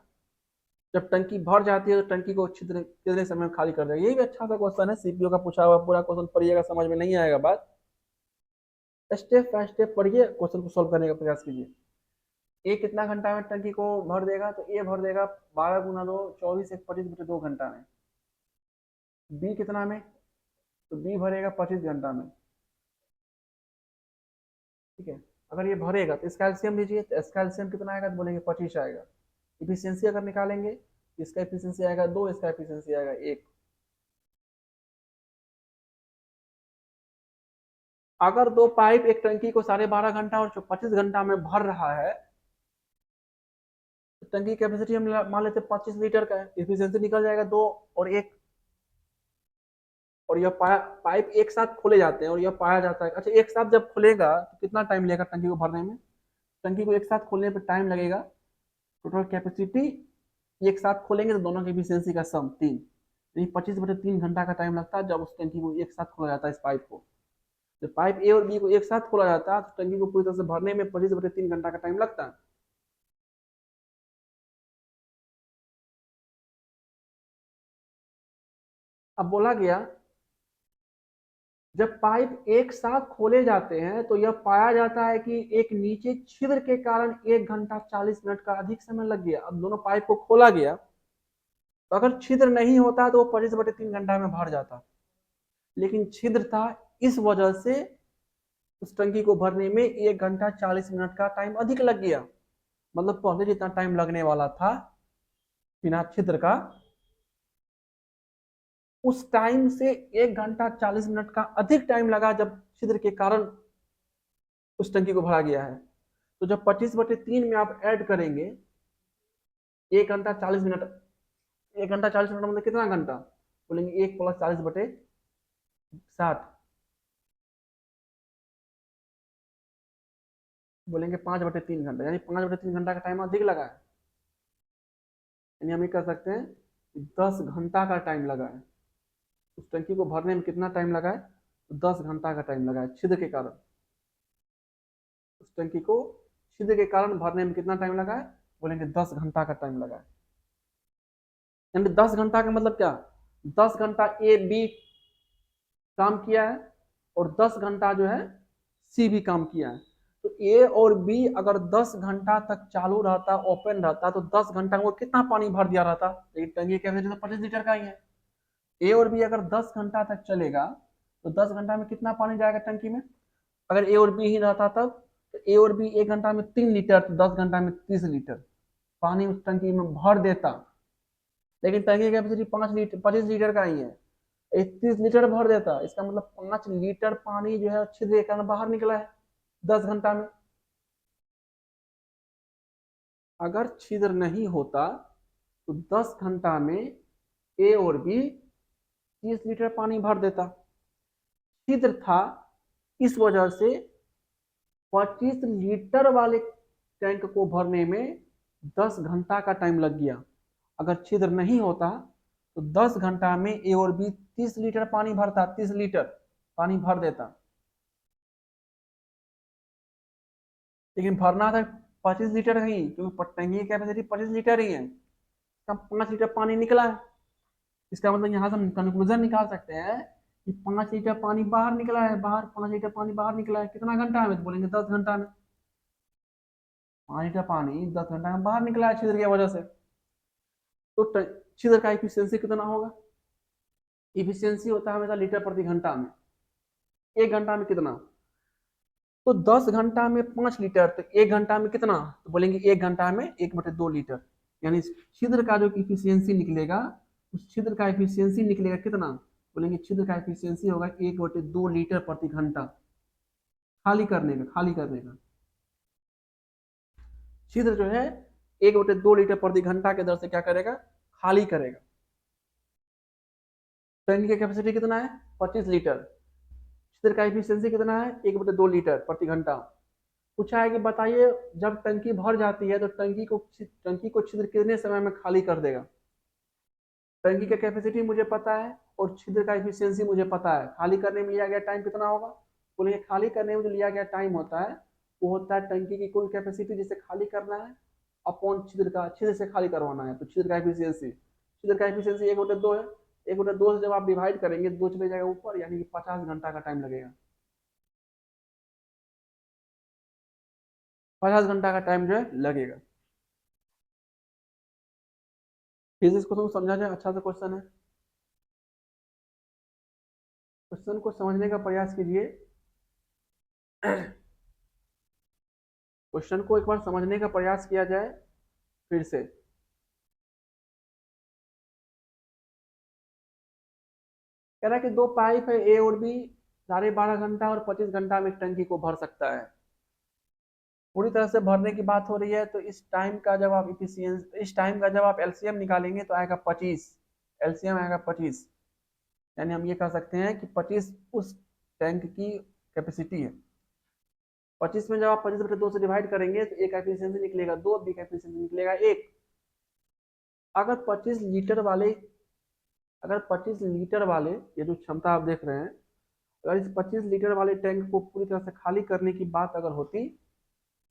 Speaker 1: जब टंकी भर जाती है तो टंकी को छिद्र कितने समय में खाली कर देगा। यही भी अच्छा सा क्वेश्चन है, सीपीओ का पूछा हुआ, पूरा क्वेश्चन पढ़िएगा, समझ में नहीं आएगा बात, स्टेप बाय स्टेप पढ़िए, क्वेश्चन को सोल्व करने का प्रयास कीजिए। ए कितना घंटा में टंकी को भर देगा, तो ए भर देगा 12 गुना 2 24 एक 25/2 घंटा में। बी कितना में, तो बी भरेगा 25 घंटा में। ठीक है, अगर ये भरेगा तो इसका एलसीएम लीजिए, तो इसका एलसीएम कितना आएगा, तो बोलेंगे 25 आएगा। इफिशियंसी अगर निकालेंगे, इसका इफिशियंसी आएगा 2, इसका इफिशियंसी आएगा 1। अगर दो पाइप एक टंकी को 12.5 घंटा और 25 घंटा में भर रहा है, तो टंकी कैपेसिटी हम मान लेते हैं 25 लीटर का है, इफिशियंसी निकल जाएगा 2 और 1। और यह पाइप एक साथ खोले जाते हैं और यह पाया जाता है, अच्छा एक साथ जब खुलेगा तो कितना टाइम लगेगा टंकी को भरने में, टंकी को एक साथ खोलने पर टाइम लगेगा, टोटल कैपेसिटी एक साथ खोलेंगे तो दोनों की एफिशिएंसी का सम 3, तो 25/3 घंटा का टाइम लगता है जब उस टंकी को एक साथ खोला जाता है, इस पाइप को। जब पाइप ए और बी को एक साथ खोला जाता है तो टंकी को पूरी तरह से भरने में 25/3 घंटा का टाइम लगता है। अब बोला गया, जब पाइप एक साथ खोले जाते हैं तो यह पाया जाता है कि एक नीचे छिद्र के कारण 1 घंटा 40 मिनट का अधिक समय लग गया। अब दोनों पाइप को खोला गया, तो अगर छिद्र नहीं होता तो वो 25/3 घंटा में भर जाता, लेकिन छिद्र था, इस वजह से उस टंकी को भरने में 1 घंटा 40 मिनट का टाइम अधिक लग गया। मतलब पहले जितना टाइम लगने वाला था बिना छिद्र का, उस टाइम से 1 घंटा 40 मिनट का अधिक टाइम लगा जब छिद्र के कारण उस टंकी को भरा गया है। तो जब 25/3 में आप ऐड करेंगे 1 घंटा 40 मिनट, 1 घंटा 40 मिनट मतलब कितना घंटा, बोलेंगे 1 + 40/3, 60, बोलेंगे 5/3 घंटा, यानी 5/3 घंटा का टाइम अधिक लगा है। यानी हम ये कह सकते हैं कि 10 घंटा का टाइम लगा है। उस टंकी को भरने में कितना टाइम लगा है? तो 10 घंटा का टाइम लगा है छिद्र के कारण। उस टंकी को छिद्र के कारण भरने में कितना टाइम लगा है? बोलेंगे 10 घंटा का टाइम लगा है। यानी 10 घंटा का मतलब क्या? 10 घंटा ए बी काम किया है और 10 घंटा जो है सी भी काम किया है। तो ए और बी अगर 10 घंटा तक चालू रहता, ओपन रहता, तो 10 घंटा में वो कितना पानी भर दिया रहता? लेकिन टंकी कैपेसिटी तो 25 लीटर का ही है। ए और बी अगर 10 घंटा तक चलेगा तो 10 घंटा में कितना पानी जाएगा टंकी में? अगर ए और बी ही रहता तब तो ए और बी 1 घंटा में 3 लीटर, तो 10 घंटा में 30 लीटर पानी उस टंकी में भर देता। लेकिन टंकी की कैपेसिटी 5 लीटर 25 लीटर का ही है, 31 लीटर भर देता। इसका मतलब 5 लीटर पानी जो है छिद्र के कारण बाहर निकला है 10 घंटा में। अगर छिद्र नहीं होता तो 10 घंटा में ए और बी 30 लीटर पानी भर देता। छिद्र था, इस वजह से 25 लीटर वाले टैंक को भरने में 10 घंटा का टाइम लग गया। अगर छिद्र नहीं होता तो 10 घंटा में ए और बी 30 लीटर पानी भरता, 30 लीटर पानी भर देता। लेकिन भरना था 25 लीटर ही, क्योंकि टंकी की कैपेसिटी 25 लीटर ही है। इसका 5 लीटर पानी निकला है। इसका मतलब यहाँ से हम कंक्लूजन निकाल सकते हैं कि 5 लीटर पानी बाहर निकला है। बाहर 5 लीटर पानी बाहर निकला है, कितना घंटा में? तो बोलेंगे 10 घंटा में। 5 लीटर पानी 10 घंटा में बाहर निकला है छिद्र की वजह से। तो छिद्र का इफिशियंसी कितना होगा? इफिशियंसी होता है हमेशा लीटर प्रति घंटा में। 1 घंटा में कितना? तो 10 घंटा में 5 लीटर, तो 1 घंटा में कितना? तो बोलेंगे 1 घंटा में 1/2 लीटर। यानी छिद्र का जो इफिशियंसी निकलेगा, उस छिद्र का इफिशियंसी निकलेगा कितना? बोलेंगे छिद्र का इफिशियंसी होगा 1/2 लीटर प्रति घंटा खाली करने का। छिद्र जो है 1/2 लीटर प्रति घंटा के दर से क्या करेगा? खाली करेगा। टैंक की कैपेसिटी कितना है? 25 लीटर। छिद्र का इफिशियंसी कितना है? 1/2 लीटर प्रति घंटा। पूछा है कि बताइए जब टंकी भर जाती है तो टंकी को छिद्र कितने समय में खाली कर देगा? टंकी का कैपेसिटी मुझे पता है और छिद्र का इफिशियंसी मुझे पता है। खाली करने में लिया गया टाइम कितना होगा? बोलिए खाली करने में जो लिया गया टाइम होता है वो होता है टंकी की कुल कैपेसिटी जिसे खाली करना है अपॉन छिद्र से खाली करवाना है। तो छिद्र का इफिशियंसी 1/2 है। 1/2 से जब आप डिवाइड करेंगे 2 चले जाएगा ऊपर, यानी कि 50 घंटा का टाइम लगेगा। 50 घंटा का टाइम जो है लगेगा। फिजिक्स को तुम समझा जाए, अच्छा सा क्वेश्चन है। क्वेश्चन को समझने का प्रयास कीजिए। क्वेश्चन को एक बार समझने का प्रयास किया जाए फिर से। कह रहा है कि 2 पाइप है ए और बी, 12.5 घंटा और 25 घंटा में टंकी को भर सकता है। पूरी तरह से भरने की बात हो रही है, तो इस टाइम का जब आप एलसीएम निकालेंगे तो आएगा 25। एलसीएम आएगा 25। यानी हम ये कह सकते हैं कि 25 उस टैंक की कैपेसिटी है। 25 में जब आप 25/2 से डिवाइड करेंगे तो ए का एफिशिएंसी निकलेगा 2, बी का एफिशिएंसी निकलेगा 1। अगर 25 लीटर वाले ये जो क्षमता आप देख रहे हैं, अगर इस 25 लीटर वाले टैंक को पूरी तरह से खाली करने की बात अगर होती,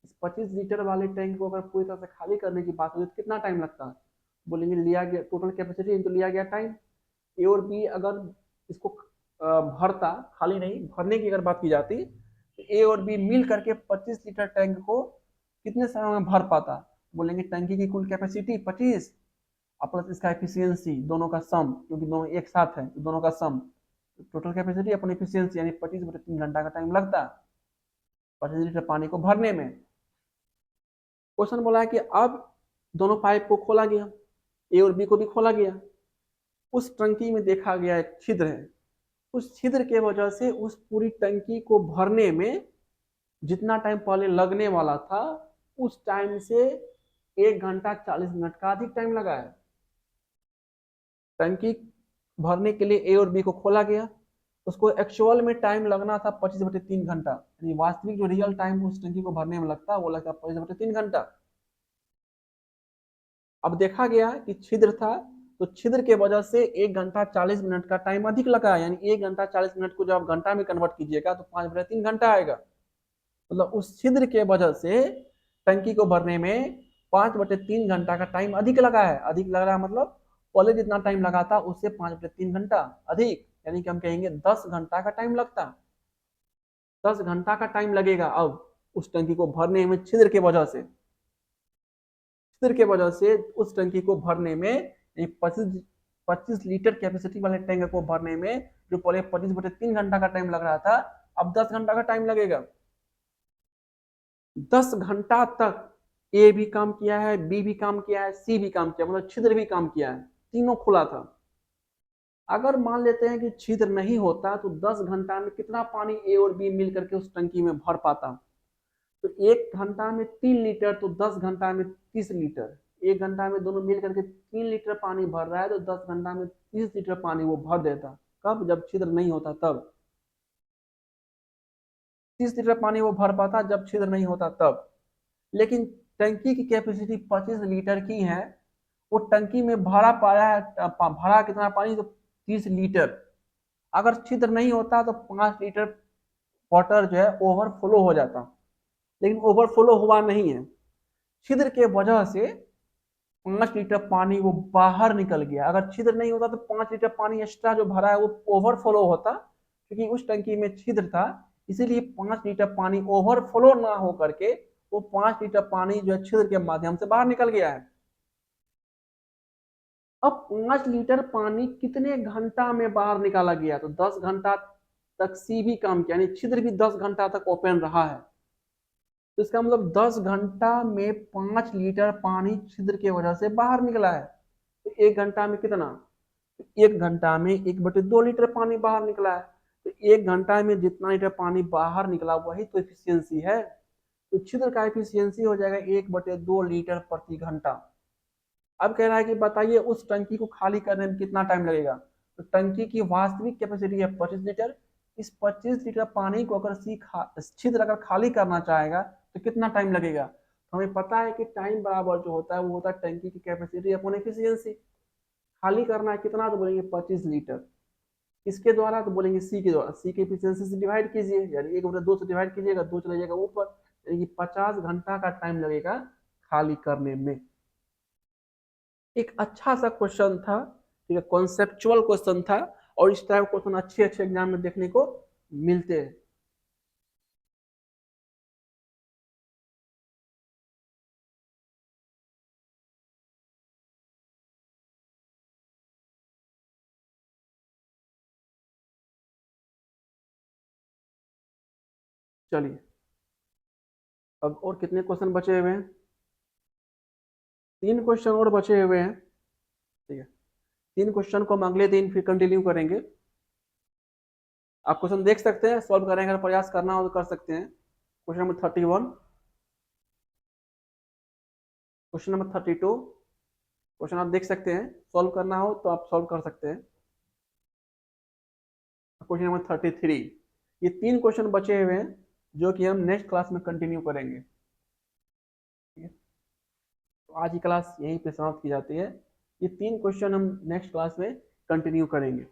Speaker 1: इस 25 लीटर वाले टैंक को अगर पूरी तरह से खाली करने की बात होती तो कितना टाइम लगता? बोलेंगे लिया गया टोटल कैपेसिटी इंटू लिया गया टाइम। ए और बी अगर इसको भरता, खाली नहीं भरने की अगर बात की जाती तो ए और बी मिल करके 25 लीटर टैंक को कितने समय में भर पाता? बोलेंगे टंकी की कुल कैपेसिटी 25 और प्लस इसका एफिशिएंसी, दोनों का सम, क्योंकि दोनों एक साथ है तो दोनों का सम। टोटल कैपेसिटी अपनी एफिशिएंसी, यानी 25/3 घंटा का टाइम लगता 25 लीटर पानी को भरने में। क्वेश्चन बोला है कि अब दोनों पाइप को खोला गया, ए और बी को भी खोला गया। उस टंकी में देखा गया एक छिद्र है। उस छिद्र के वजह से उस पूरी टंकी को भरने में जितना टाइम पहले लगने वाला था उस टाइम से 1 घंटा 40 मिनट का अधिक टाइम लगा है। टंकी भरने के लिए ए और बी को खोला गया, उसको एक्चुअल में टाइम लगना था 25/3 घंटा, यानी वास्तविक जो रियल टाइम उस टंकी को भरने में लगता है वो लगता है 25/3 घंटा। अब देखा गया कि छिद्र था, तो छिद्र के वजह से 1 घंटा 40 मिनट का टाइम अधिक लगा, यानी 1 घंटा 40 मिनट को जब आप घंटा में कन्वर्ट कीजिएगा तो 5/3 घंटा आएगा। मतलब उस छिद्र के वजह से टंकी को भरने में 5/3 घंटा का टाइम अधिक लगा है। अधिक लग रहा है मतलब पहले जितना टाइम लगा था उससे 5/3 घंटा अधिक, यानी कि हम कहेंगे 10 घंटा का टाइम लगता। 10 घंटा का टाइम लगेगा अब उस टंकी को भरने में छिद्र के वजह से। छिद्र के वजह से उस टंकी को भरने में 25 लीटर कैपेसिटी वाले टैंक को भरने में जो पहले 25/3 घंटा का टाइम लग रहा था अब 10 घंटा का टाइम लगेगा। 10 घंटा तक ए भी काम किया है, बी भी काम किया है, सी भी काम किया, मतलब छिद्र भी काम किया है, तीनों खुला था। अगर मान लेते हैं कि छिद्र नहीं होता तो 10 घंटा में कितना पानी ए और बी मिल करके उस टंकी में भर पाता? तो 1 घंटा में 3 लीटर, तो 10 घंटा में 30 लीटर। 1 घंटा में दोनों मिल करके 3 लीटर पानी भर रहा है, तो 10 घंटा में 30 लीटर पानी वो भर देता। कब? जब छिद्र नहीं होता तब। 30 लीटर पानी वो भर पाता जब छिद्र नहीं होता तब। लेकिन टंकी की कैपेसिटी 25 लीटर की है, वो टंकी में भरा पाया है, भरा कितना पानी? तो 30 लीटर। अगर छिद्र नहीं होता तो 5 लीटर वाटर जो है ओवरफ्लो हो जाता, लेकिन ओवरफ्लो हुआ नहीं है। छिद्र के वजह से 5 लीटर पानी वो बाहर निकल गया। अगर छिद्र नहीं होता तो 5 लीटर पानी एक्स्ट्रा जो भरा है वो ओवरफ्लो होता, क्योंकि उस टंकी में छिद्र था, इसीलिए 5 लीटर पानी ओवरफ्लो ना हो करके वो 5 लीटर पानी जो है छिद्र के माध्यम से बाहर निकल गया है। अब 5 लीटर पानी कितने घंटा में बाहर निकाला गया? तो 10 घंटा तक सी भी काम किया, यानी छिद्र भी 10 घंटा तक ओपन रहा है। तो इसका मतलब 10 घंटा में 5 लीटर पानी छिद्र की वजह से बाहर निकला है। तो 1 घंटा में कितना? 1 घंटा में 1/2 लीटर पानी बाहर निकला है। तो 1 घंटा में जितना लीटर पानी बाहर निकला वही तो एफिशिएंसी है। तो छिद्र का एफिशिएंसी हो जाएगा 1/2 लीटर प्रति घंटा। अब कह रहा है कि बताइए उस टंकी को खाली करने में कितना टाइम लगेगा? तो टंकी की वास्तविक कैपेसिटी है 25 लीटर। इस 25 लीटर पानी को अगर छिद्र अगर खाली करना चाहेगा तो कितना टाइम लगेगा? तो हमें पता है कि टाइम बराबर जो होता है वो होता है टंकी की कैपेसिटी अपॉन एफिशिएंसी। खाली करना है कितना? तो बोलेंगे 25 लीटर। किसके द्वारा? तो बोलेंगे सी के द्वारा। सी की एफिशिएंसी से डिवाइड कीजिए, यानी 1/2 से डिवाइड कीजिएगा, 2 चला जाएगा ऊपर, यानी कि 50 घंटा का टाइम लगेगा खाली करने में। एक अच्छा सा क्वेश्चन था, ठीक है, कॉन्सेप्चुअल क्वेश्चन था, और इस टाइप क्वेश्चन अच्छे अच्छे एग्जाम में देखने को मिलते हैं। चलिए, अब और कितने क्वेश्चन बचे हुए हैं? 3 क्वेश्चन और बचे हुए हैं, ठीक है। 3 क्वेश्चन को हम अगले दिन फिर कंटिन्यू करेंगे। आप क्वेश्चन देख सकते हैं, सॉल्व करने का प्रयास करना हो तो कर सकते हैं। Question number 31, question number 32, question आप देख सकते हैं, सॉल्व करना हो तो आप सॉल्व कर सकते हैं। Question number 33। ये 3 क्वेश्चन बचे हुए हैं जो कि हम नेक्स्ट क्लास में कंटिन्यू करेंगे, ठीक है। तो आज की क्लास यहीं पे समाप्त की जाती है। ये 3 क्वेश्चन हम नेक्स्ट क्लास में कंटिन्यू करेंगे।